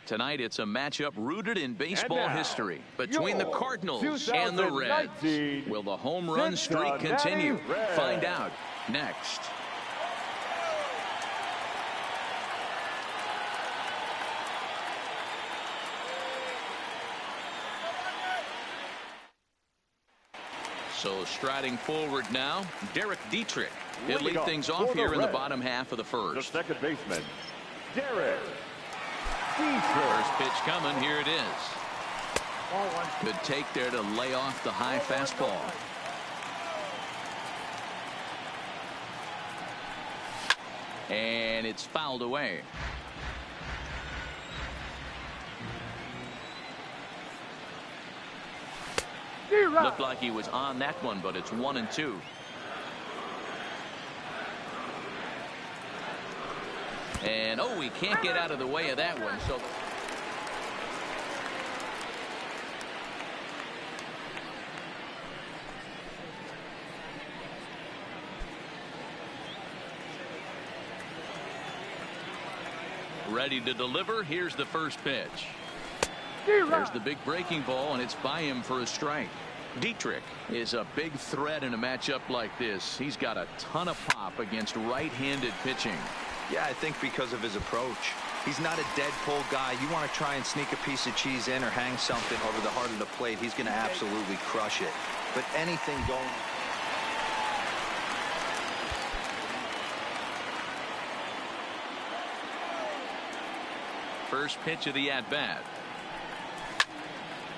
Tonight it's a matchup rooted in baseball history between the Cardinals and the Reds. Will the home run streak continue? Find out next. So striding forward now, Derek Dietrich. He'll lead things off here in the bottom half of the first. The second baseman, Derek. First pitch coming. Here it is. Good take there to lay off the high fastball. And it's fouled away. Looked like he was on that one, but it's 1-2. And, oh, he can't get out of the way of that one. So ready to deliver. Here's the first pitch. There's the big breaking ball, and it's by him for a strike. Dietrich is a big threat in a matchup like this. He's got a ton of pop against right-handed pitching. Yeah, I think because of his approach. He's not a dead pull guy. You want to try and sneak a piece of cheese in or hang something over the heart of the plate, he's going to absolutely crush it. But anything going... First pitch of the at-bat.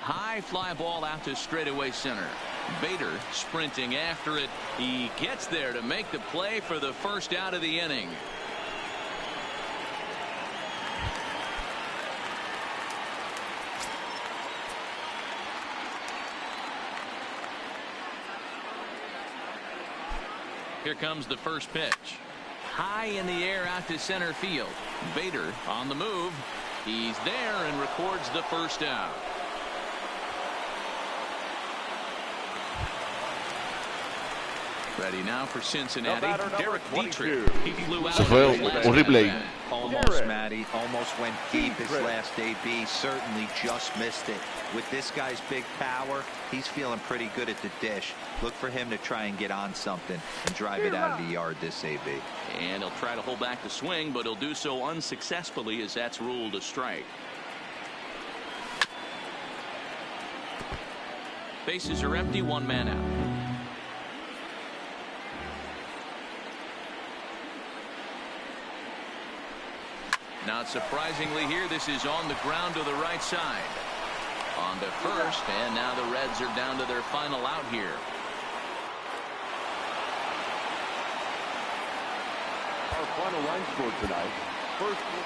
High fly ball out to straightaway center. Bader sprinting after it. He gets there to make the play for the first out of the inning. Here comes the first pitch. High in the air out to center field. Bader on the move. He's there and records the first out. Ready now for Cincinnati. Derek Dietrich. He flew out. Se fue horrible. Almost, Matty. Almost went deep his last AB. Certainly just missed it. With this guy's big power, he's feeling pretty good at the dish. Look for him to try and get on something and drive it out of the yard this AB. And he'll try to hold back the swing, but he'll do so unsuccessfully as that's ruled a strike. Bases are empty, one man out. Not surprisingly here, this is on the ground to the right side. On to first, and now the Reds are down to their final out here. Our final line score tonight.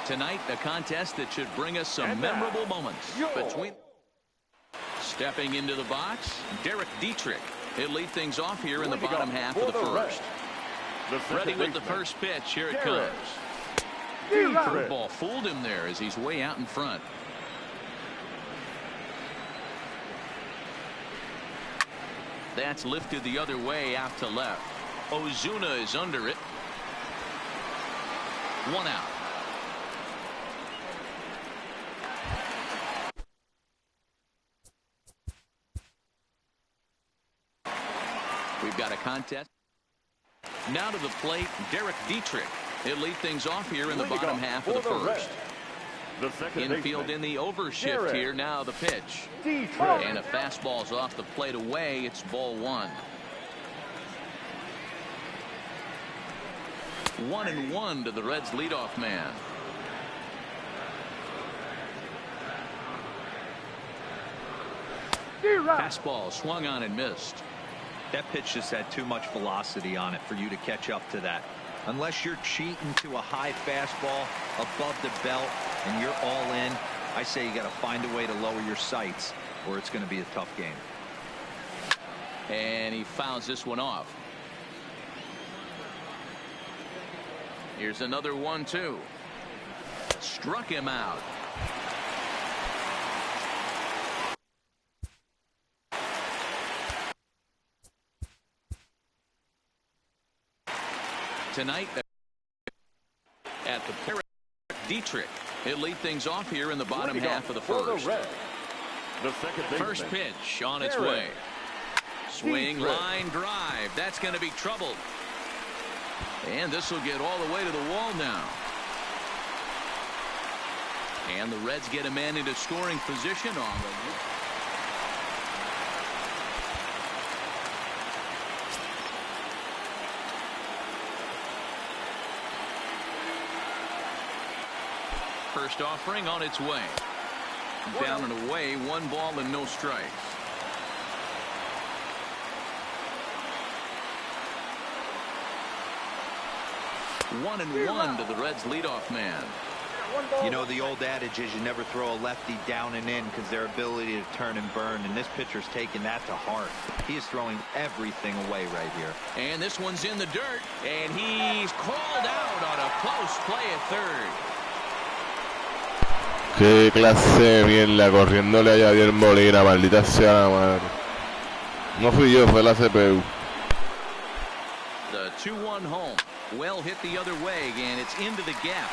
Tonight, a contest that should bring us some memorable moments. Between stepping into the box, Derek Dietrich. He'll lead things off here in the bottom half of the first. Ready with the first pitch. Here it comes. Curveball fooled him there as he's way out in front. That's lifted the other way out to left. Ozuna is under it. One out. We've got a contest. Now to the plate, Derek Dietrich. He'll lead things off here in the bottom half of the first. Infield in the overshift here. Now the pitch. And a fastball's off the plate away. It's ball one. 1-1 to the Reds leadoff man. Fastball swung on and missed. That pitch just had too much velocity on it for you to catch up to that. Unless you're cheating to a high fastball above the belt and you're all in, I say you got to find a way to lower your sights or it's going to be a tough game. And he fouls this one off. Here's another 1-2. Struck him out. Tonight at the Derek Dietrich. He'll lead things off here in the bottom half of the first. First pitch on its way. Swing, line, drive. That's going to be trouble. And this will get all the way to the wall now. And the Reds get a man into scoring position on them. First offering on its way. Down and away, 1 ball and no strikes. One and one to the Reds leadoff man. You know, the old adage is you never throw a lefty down and in because their ability to turn and burn, and this pitcher's taking that to heart. He is throwing everything away right here. And this one's in the dirt, and he's called out on a close play at third. Qué clase de mierda corriéndole a Javier Molina, maldita sea la madre. No fui yo, fue la CPU. The 2-1 home. Well hit the other way, and it's into the gap.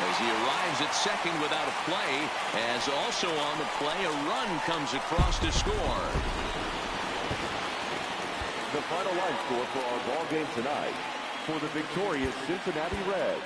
As he arrives at second without a play, as also on the play, a run comes across to score. The final line score for our ball game tonight for the victorious Cincinnati Reds.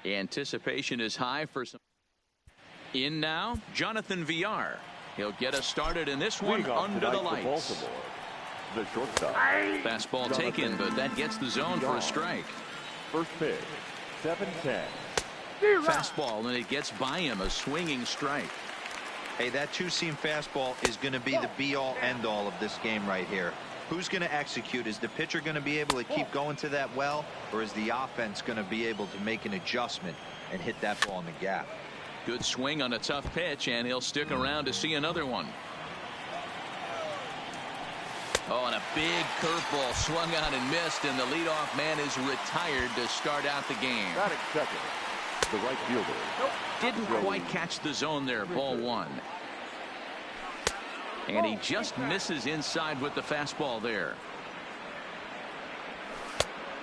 Anticipation is high for some. In now, Jonathan Villar. He'll get us started in this one under the lights. The shortstop. Fastball taken, but that gets the zone for a strike. First pitch, 7-10. Fastball, and it gets by him, a swinging strike. Hey, that two-seam fastball is going to be the be-all, end-all of this game right here. Who's going to execute? Is the pitcher going to be able to keep going to that well, or is the offense going to be able to make an adjustment and hit that ball in the gap? Good swing on a tough pitch, and he'll stick around to see another one. Oh, and a big curveball swung on and missed, and the leadoff man is retired to start out the game. Batting second, the right fielder. Didn't quite catch the zone there, ball one. And he just misses inside with the fastball there.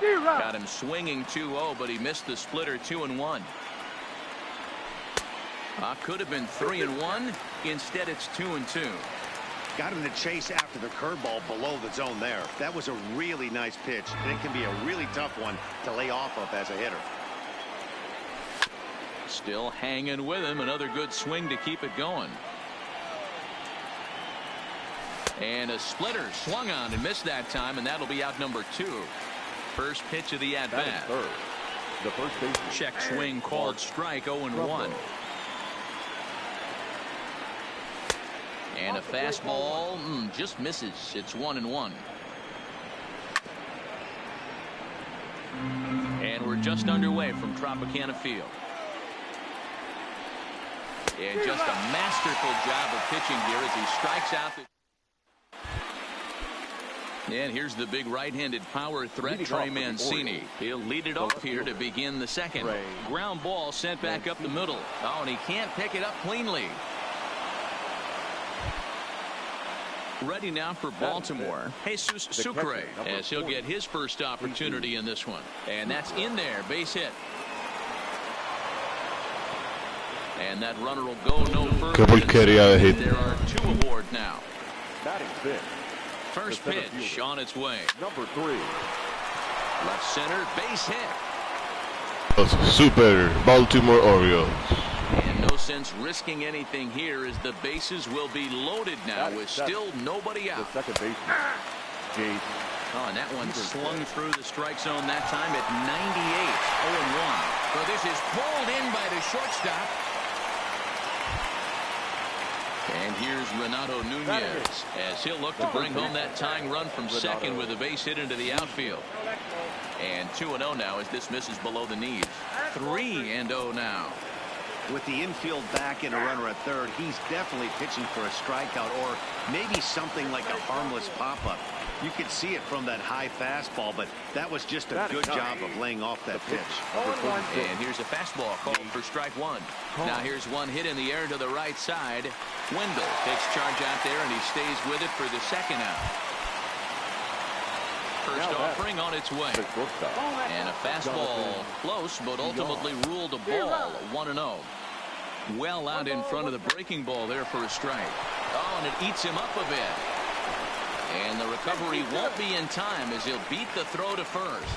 Got him swinging 2-0, but he missed the splitter 2-1. Could have been 3-1. Instead, it's 2-2. Got him to chase after the curveball below the zone there. That was a really nice pitch, and it can be a really tough one to lay off of as a hitter. Still hanging with him. Another good swing to keep it going. And a splitter swung on and missed that time, and that'll be out number 2. First pitch of the at-bat. The first baseman. Check swing called strike, 0-1. And a fastball just misses. It's 1-1. And we're just underway from Tropicana Field. And just a masterful job of pitching here as he strikes out the. And here's the big right-handed power threat, Trey Mancini. He'll lead it off here to begin the second. Ground ball sent back up the middle. Oh, and he can't pick it up cleanly. Ready now for Baltimore, Jesus Sucre, as he'll get his first opportunity in this one. And that's in there, base hit. And that runner will go no further. There are 2 aboard now. Batting fifth. First pitch on its way. Number 3. Left center, base hit. Super Baltimore Orioles. And no sense risking anything here as the bases will be loaded now with still nobody out. The second baseman, James. Oh, and that one slung through the strike zone that time at 98, 0-1. So this is pulled in by the shortstop. And here's Renato Nunez as he'll look to bring home that tying run from second with a base hit into the outfield. And 2-0 now as this misses below the knees. 3-0 now. With the infield back and a runner at third, he's definitely pitching for a strikeout or maybe something like a harmless pop-up. You could see it from that high fastball, but that was just a good job of laying off that pitch. And here's a fastball called for strike 1. Now here's one hit in the air to the right side. Wendell takes charge out there, and he stays with it for the second out. First offering on its way. And a fastball close, but ultimately ruled a ball, 1-0. Well out in front of the breaking ball there for a strike. Oh, and it eats him up a bit. And the recovery won't be in time as he'll beat the throw to first.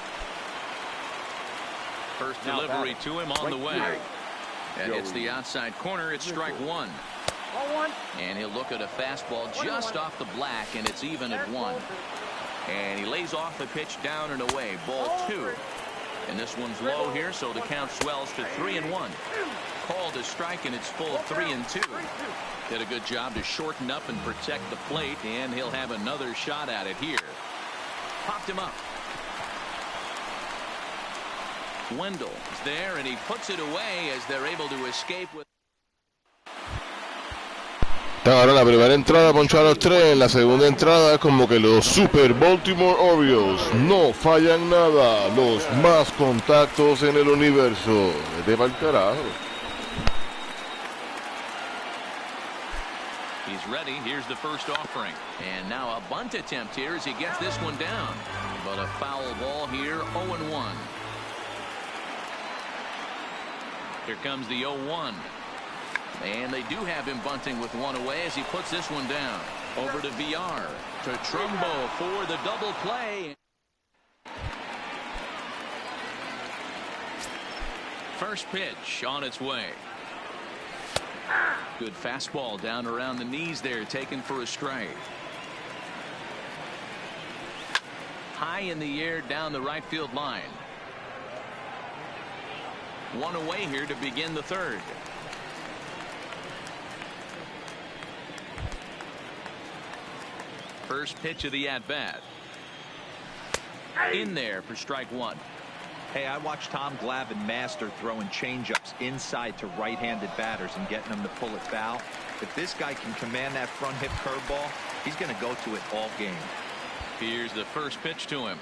First delivery to him on the way. And it's the outside corner. It's strike one. And he'll look at a fastball just off the black, and it's even at one. And he lays off the pitch down and away. Ball two. And this one's low here, so the count swells to 3-1. Called a strike, and it's full 3-2. Did a good job to shorten up and protect the plate, and he'll have another shot at it here. Popped him up. Wendell is there, and he puts it away as they're able to escape with. Ahora la primera entrada poncharon 3, en la segunda entrada es como que los Super Baltimore Orioles no fallan nada, los más contactos en el universo. Vete pa'l carajo. He's ready. Here's the first offering. And now a bunt attempt here as he gets this one down. But a foul ball here, 0-1. Here comes the 0-1. And they do have him bunting with one away as he puts this one down. Over to VR. To Trumbo for the double play. First pitch on its way. Good fastball down around the knees there, taken for a strike. High in the air down the right field line. One away here to begin the third. First pitch of the at-bat. In there for strike one. Hey, I watched Tom Glavine master throwing changeups inside to right-handed batters and getting them to pull it foul. If this guy can command that front hip curveball, he's going to go to it all game. Here's the first pitch to him.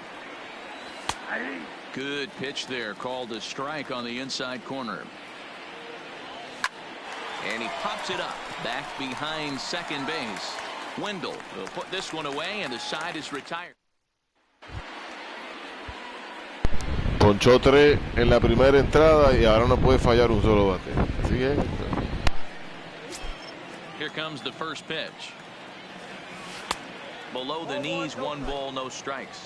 Good pitch there, called a strike on the inside corner. And he pops it up back behind second base. Wendell will put this one away, and the side is retired. Ponchó 3 en la primera entrada y ahora no puede fallar un solo bate. Así que here comes the first pitch. Below the knees, 1 ball, no strikes.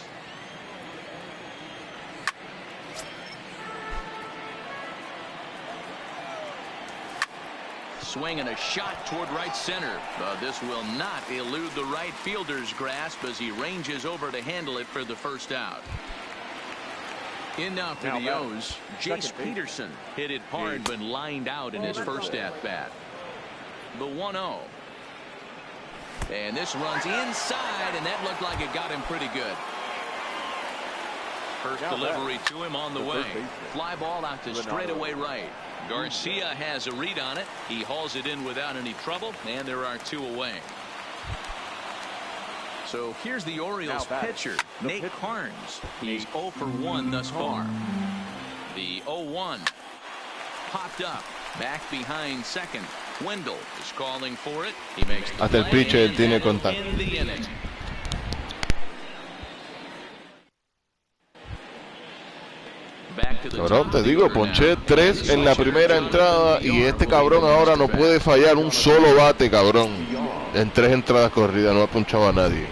Swing and a shot toward right center. But this will not elude the right fielder's grasp as he ranges over to handle it for the first out. In now for the O's, Jace Peterson hit it hard but lined out in his first at-bat. The 1-0. And this runs inside, and that looked like it got him pretty good. First delivery to him on the way. Fly ball out to straightaway right. Garcia has a read on it. He hauls it in without any trouble, and there are 2 away. So here's the Orioles pitcher, Nate Carnes. He's 0 for 1 thus far. The 0-1 popped up back behind second. Wendell is calling for it. He makes the hasta el pitcher tiene contacto. in the inning. Cabrón, te digo, ponché 3 en la primera entrada y este cabrón ahora no puede fallar un solo bate, cabrón. En 3 entradas corridas no ha ponchado a nadie.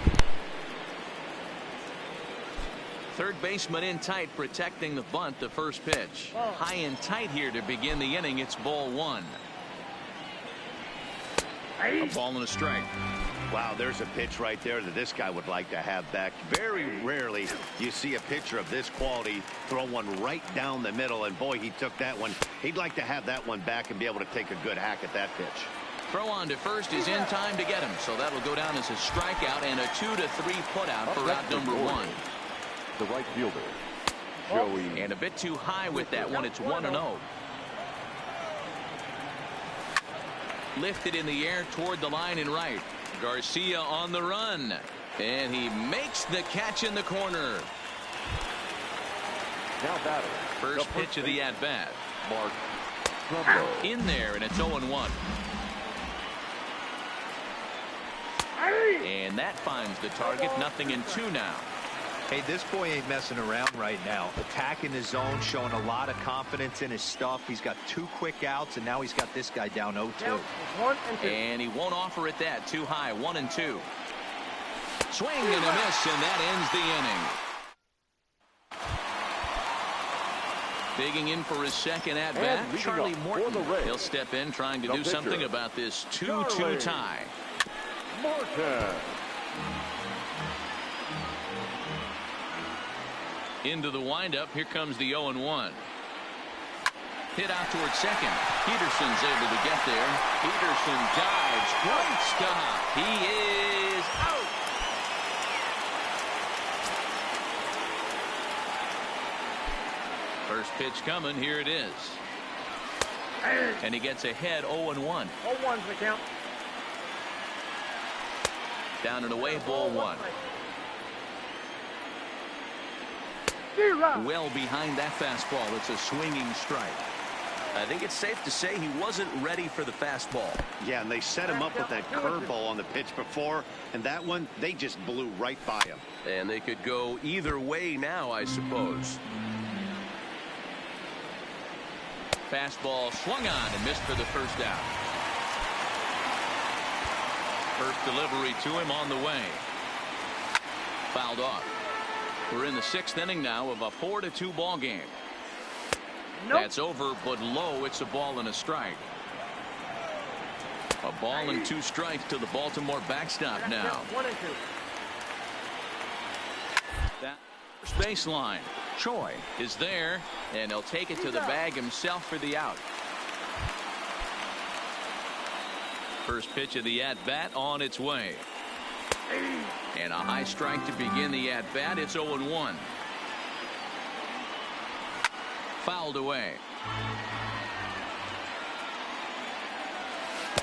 Third baseman in tight, protecting the bunt. The first pitch. High and tight here to begin the inning. It's ball 1. A ball and a strike. Wow, there's a pitch right there that this guy would like to have back. Very rarely you see a pitcher of this quality throw one right down the middle, and boy, he took that one. He'd like to have that one back and be able to take a good hack at that pitch. Throw on to first is in time to get him, so that'll go down as a strikeout and a 2-3 putout for out number 1. The right fielder, Joey. And a bit too high with that one. It's 1-0. Lifted in the air toward the line in right. Garcia on the run, and he makes the catch in the corner. Now batter. First pitch of the at-bat. Mark Trumbo. In there, and it's 0-1. And that finds the target. 0-2 now. Hey, this boy ain't messing around right now. Attacking his zone, showing a lot of confidence in his stuff. He's got 2 quick outs, and now he's got this guy down 0-2. And he won't offer it that. Too high, 1-2. Swing and a miss, and that ends the inning. Digging in for his second at-bat, Charlie Morton. He'll step in trying to do something about this 2-2 tie. Morton. Into the windup. Here comes the 0-1. Hit out towards second. Peterson's able to get there. Peterson dives. Great stop. He is out. First pitch coming. Here it is. And he gets ahead 0-1. 0-1's the count. Down and away, ball 1. Well behind that fastball. It's a swinging strike. I think it's safe to say he wasn't ready for the fastball. Yeah, and they set him up with that curveball on the pitch before, and that one, they just blew right by him. And they could go either way now, I suppose. Fastball swung on and missed for the first out. First delivery to him on the way. Fouled off. We're in the 6th inning now of a 4-2 ball game. That's over, but low. It's a ball and a strike. A ball and 2 strikes to the Baltimore backstop now. 1-2. That first baseline. Choi is there, and he'll take it to the bag himself for the out. First pitch of the at-bat on its way. And a high strike to begin the at-bat. It's 0-1. Fouled away.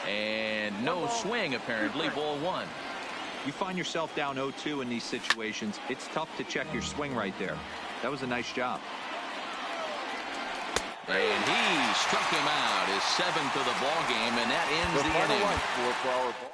And no swing, apparently. Ball 1. You find yourself down 0-2 in these situations. It's tough to check your swing right there. That was a nice job. And he struck him out, his 7th of the ball game, and that ends the inning.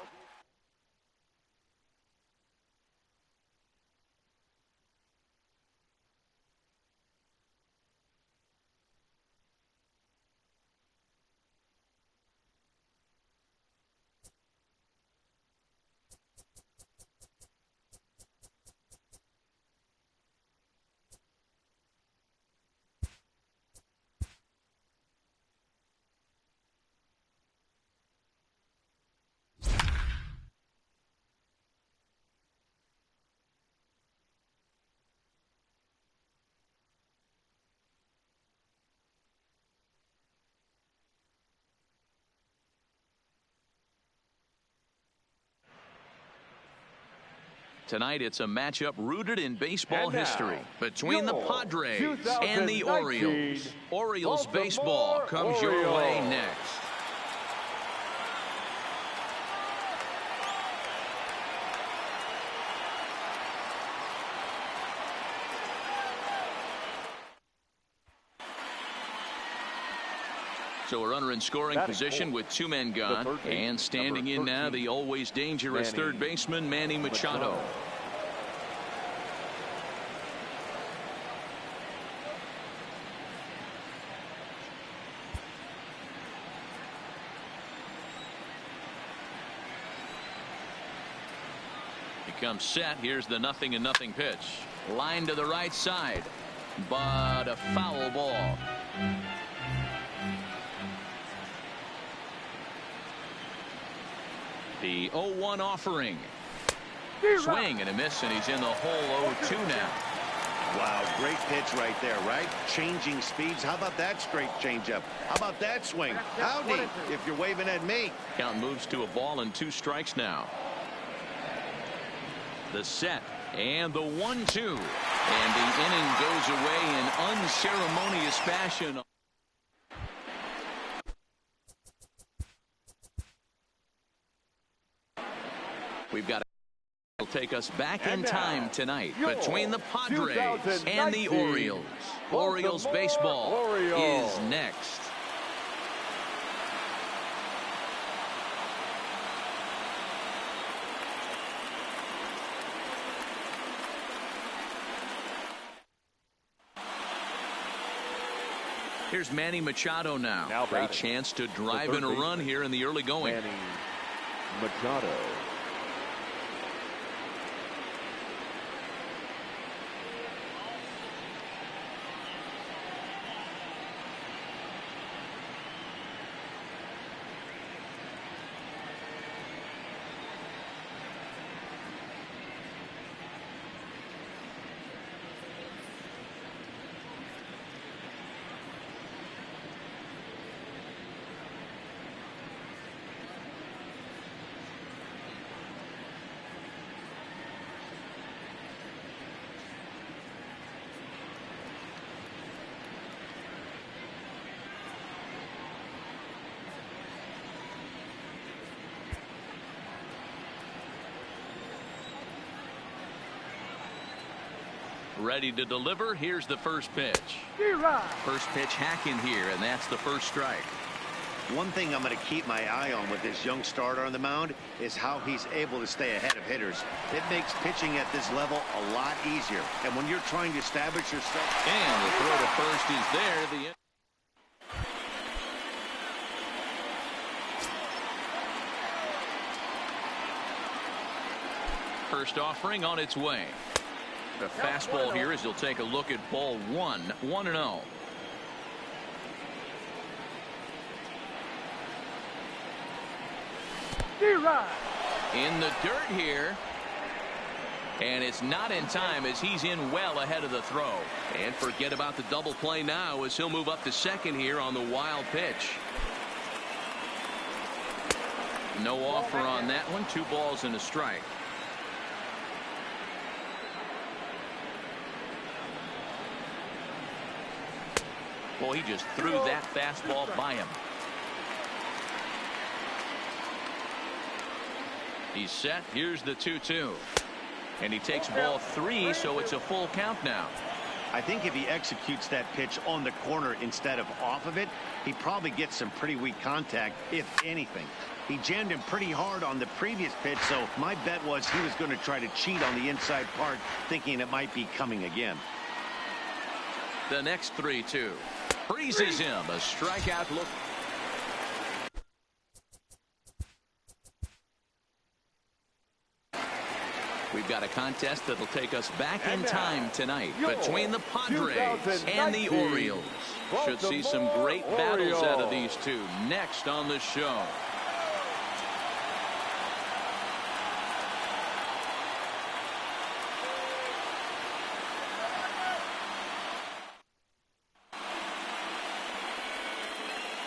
Tonight, it's a matchup rooted in baseball history between the Padres and the Orioles. Orioles baseball comes your way next. So a runner in scoring position with 2 men gone, and standing in now the always dangerous third baseman Manny Machado. He comes set. Here's the 0-0 pitch. Line to the right side, but a foul ball. The 0-1 offering. Swing and a miss, and he's in the hole 0-2 now. Wow, great pitch right there, right? Changing speeds. How about that straight changeup? How about that swing? Howdy, if you're waving at me. Count moves to a ball and 2 strikes now. The set and the 1-2. And the inning goes away in unceremonious fashion. We've got will take us back in time tonight between the Padres and the Orioles. Orioles baseball is next. Here's Manny Machado now. Great chance to drive in a run here in the early going. Manny Machado. Ready to deliver. Here's the first pitch. First pitch hacking here, and that's the first strike. One thing I'm going to keep my eye on with this young starter on the mound is how he's able to stay ahead of hitters. It makes pitching at this level a lot easier. And when you're trying to establish yourself. And the throw to first is there. First offering on its way. The fastball here as he'll take a look at ball one. 1-0. In the dirt here. And it's not in time as he's in well ahead of the throw. And forget about the double play now as he'll move up to second here on the wild pitch. No offer on that one. 2 balls and a strike. Well, he just threw that fastball by him. He's set. Here's the 2-2. And he takes ball 3, so it's a full count now. I think if he executes that pitch on the corner instead of off of it, he probably gets some pretty weak contact, if anything. He jammed him pretty hard on the previous pitch, so my bet was he was going to try to cheat on the inside part, thinking it might be coming again. The next 3-2. Freezes him. A strikeout look. We've got a contest that'll take us back in time tonight between the Padres and the Orioles. Should see some great battles out of these two next on the show.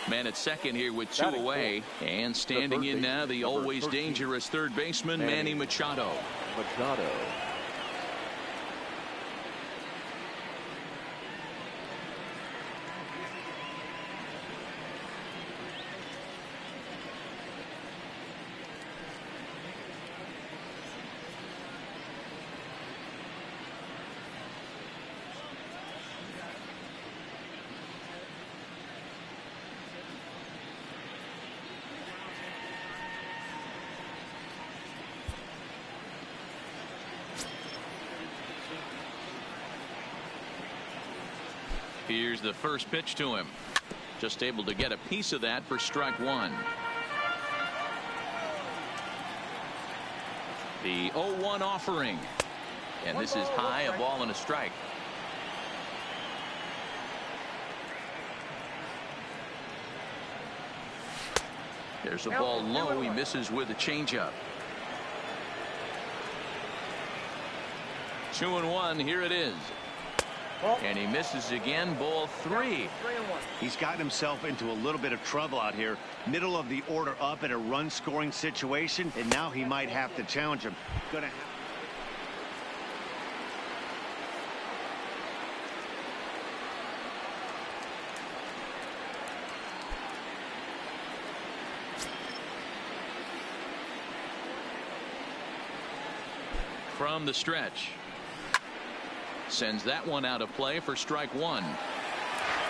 Man at second here with 2 away, and standing in now the always dangerous third baseman Manny Machado. Here's the first pitch to him. Just able to get a piece of that for strike 1. The 0-1 offering. And this is high, a ball and a strike. There's a ball low. He misses with a changeup. 2-1. Here it is. And he misses again. Ball 3. He's gotten himself into a little bit of trouble out here. Middle of the order up in a run scoring situation, and now he might have to challenge him. Gonna have from the stretch. Sends that one out of play for strike 1.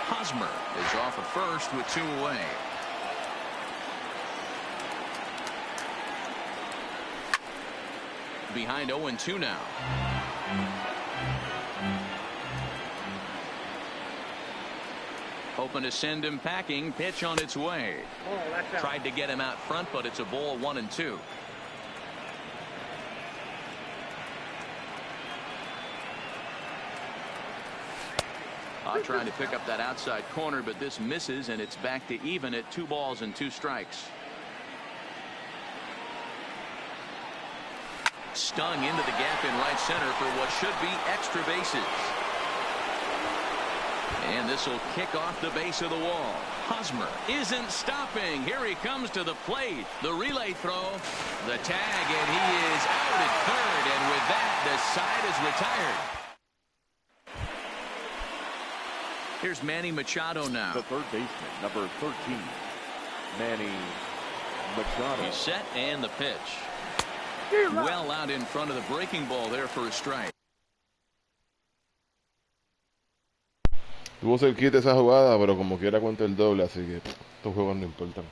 Hosmer is off at first with 2 away. Behind 0-2 now. Hoping to send him packing. Pitch on its way. Tried to get him out front, but it's a ball 1-2. Trying to pick up that outside corner, but this misses, and it's back to even at 2 balls and 2 strikes. Stung into the gap in right center for what should be extra bases. And this will kick off the base of the wall. Hosmer isn't stopping. Here he comes to the plate. The relay throw. The tag, and he is out at third. And with that, the side is retired. Here's Manny Machado now. The third baseman, number 13, Manny Machado. He's set, and the pitch. Well out in front of the breaking ball there for a strike. Tuvo cerquita esa jugada, pero como quiera cuenta el doble, así que estos juegos no importan.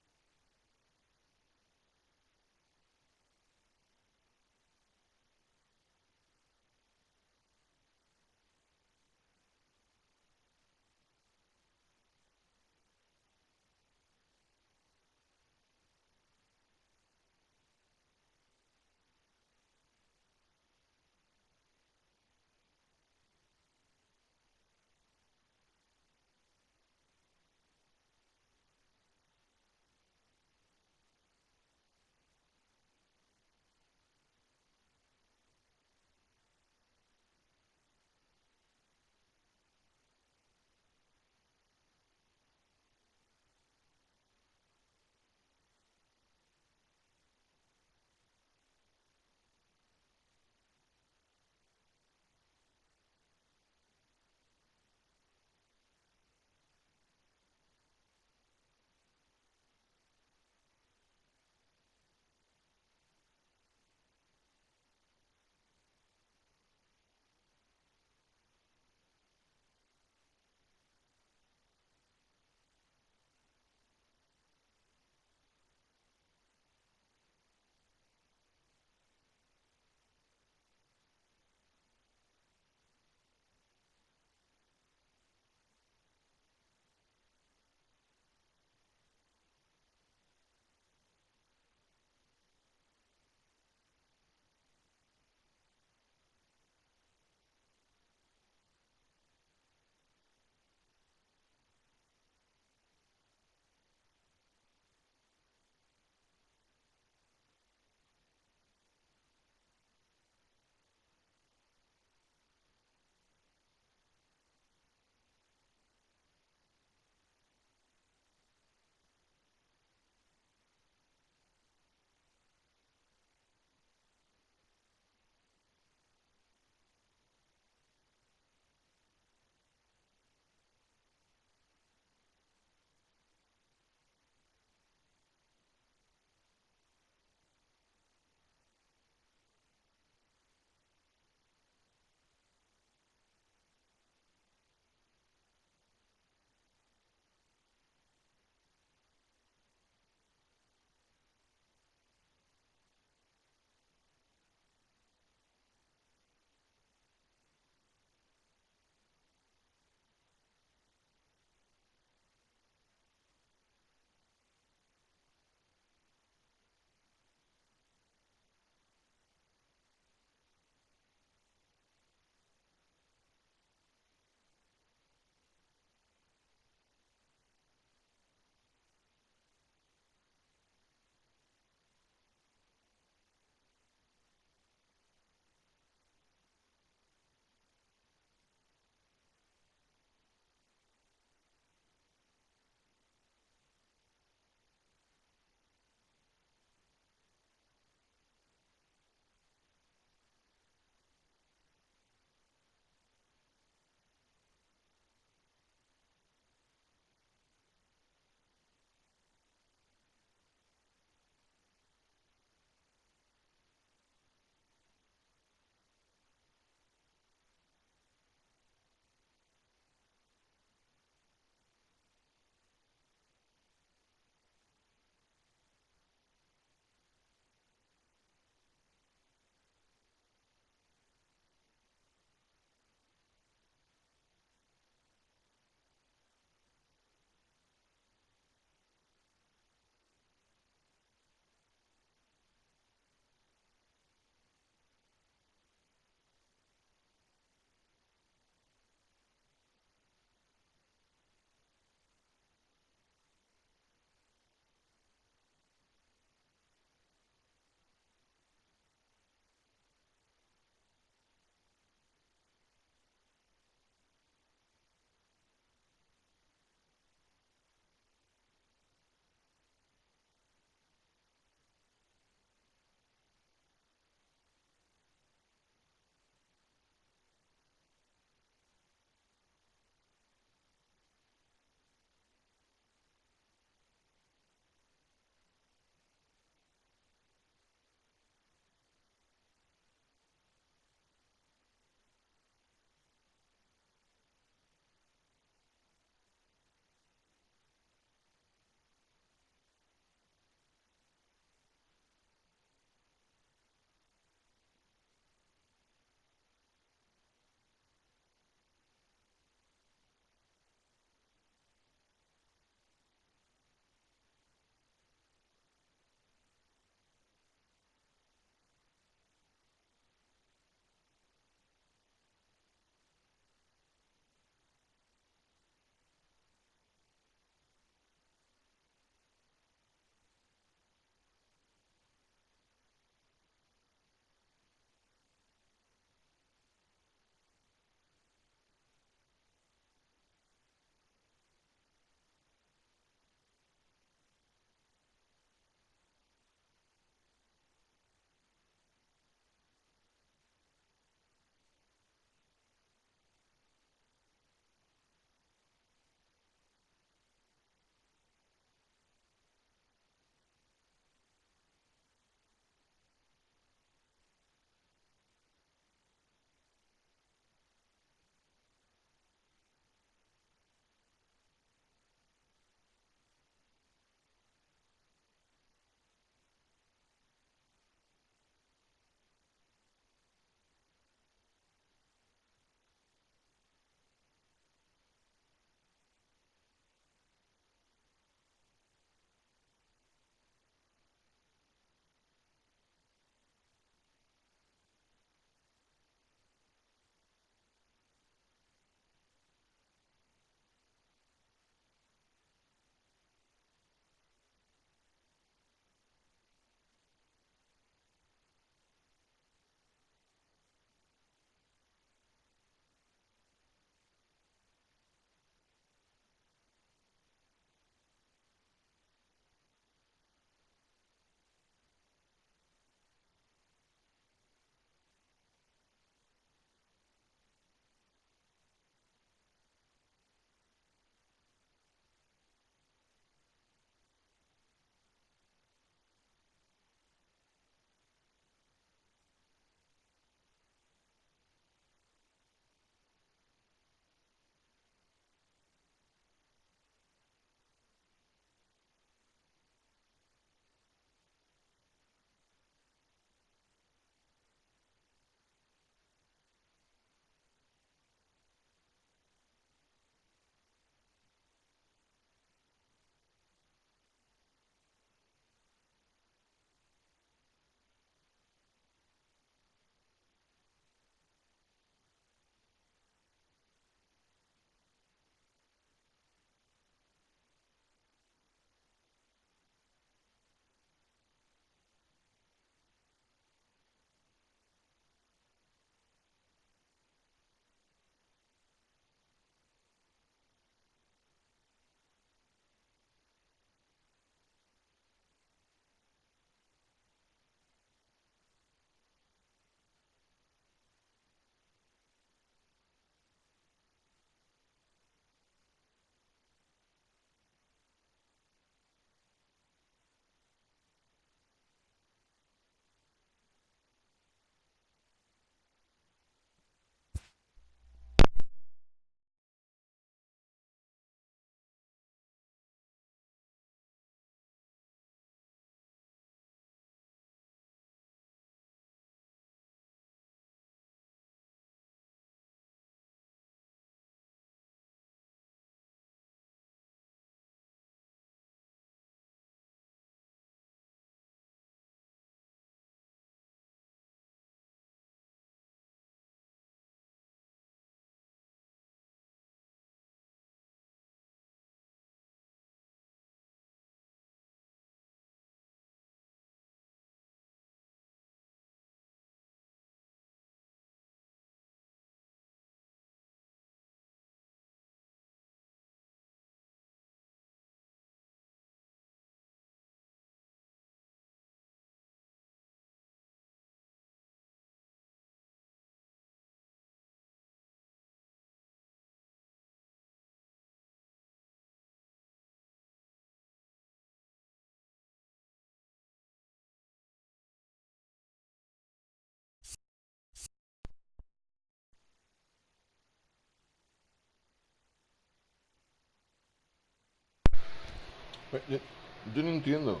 Yo no entiendo.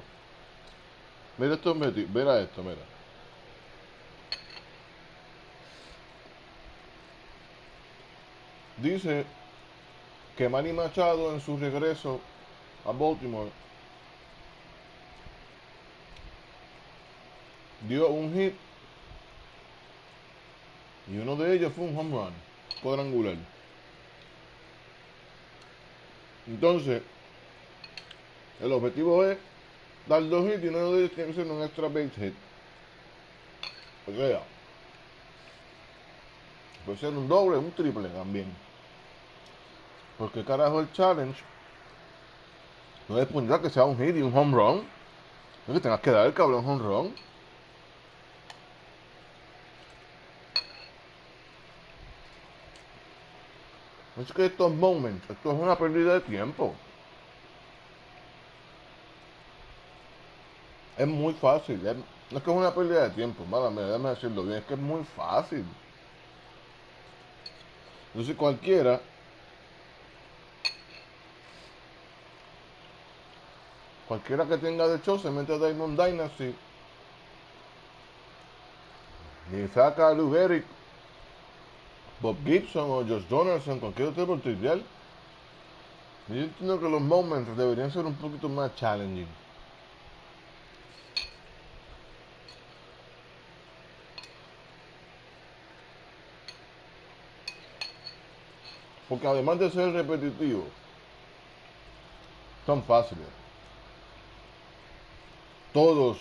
Mira esto, mira esto, mira. Dice que Manny Machado en su regreso a Baltimore dio un hit y uno de ellos fue un home run cuadrangular. Entonces, el objetivo es dar 2 hits y uno de ellos tiene que ser un extra base hit. O sea, puede ser un doble, un triple también. Porque carajo el challenge no es poner que sea un hit y un home run. No es que tengas que dar el cabrón home run. Es que estos moments, esto es una pérdida de tiempo. Es muy fácil. No es que es una pérdida de tiempo, déjame decirlo bien, es que es muy fácil. Entonces cualquiera que tenga de show se mete a Diamond Dynasty y saca a Lou Gehrig, Bob Gibson o Josh Donaldson, cualquier otro portugués. Yo entiendo que los moments deberían ser un poquito más challenging. Porque además de ser repetitivos, son fáciles. Todos.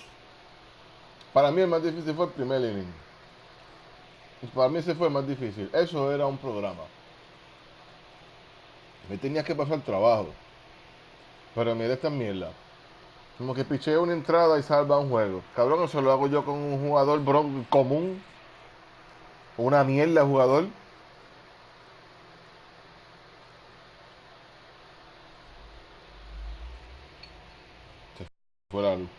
Para mí el más difícil fue el primer inning. Para mí ese fue el más difícil. Eso era un programa. Me tenías que pasar trabajo. Pero mira esta mierda. Como que piché una entrada y salva un juego. Cabrón, eso lo hago yo con un jugador común. Una mierda jugador. Se fue la luz.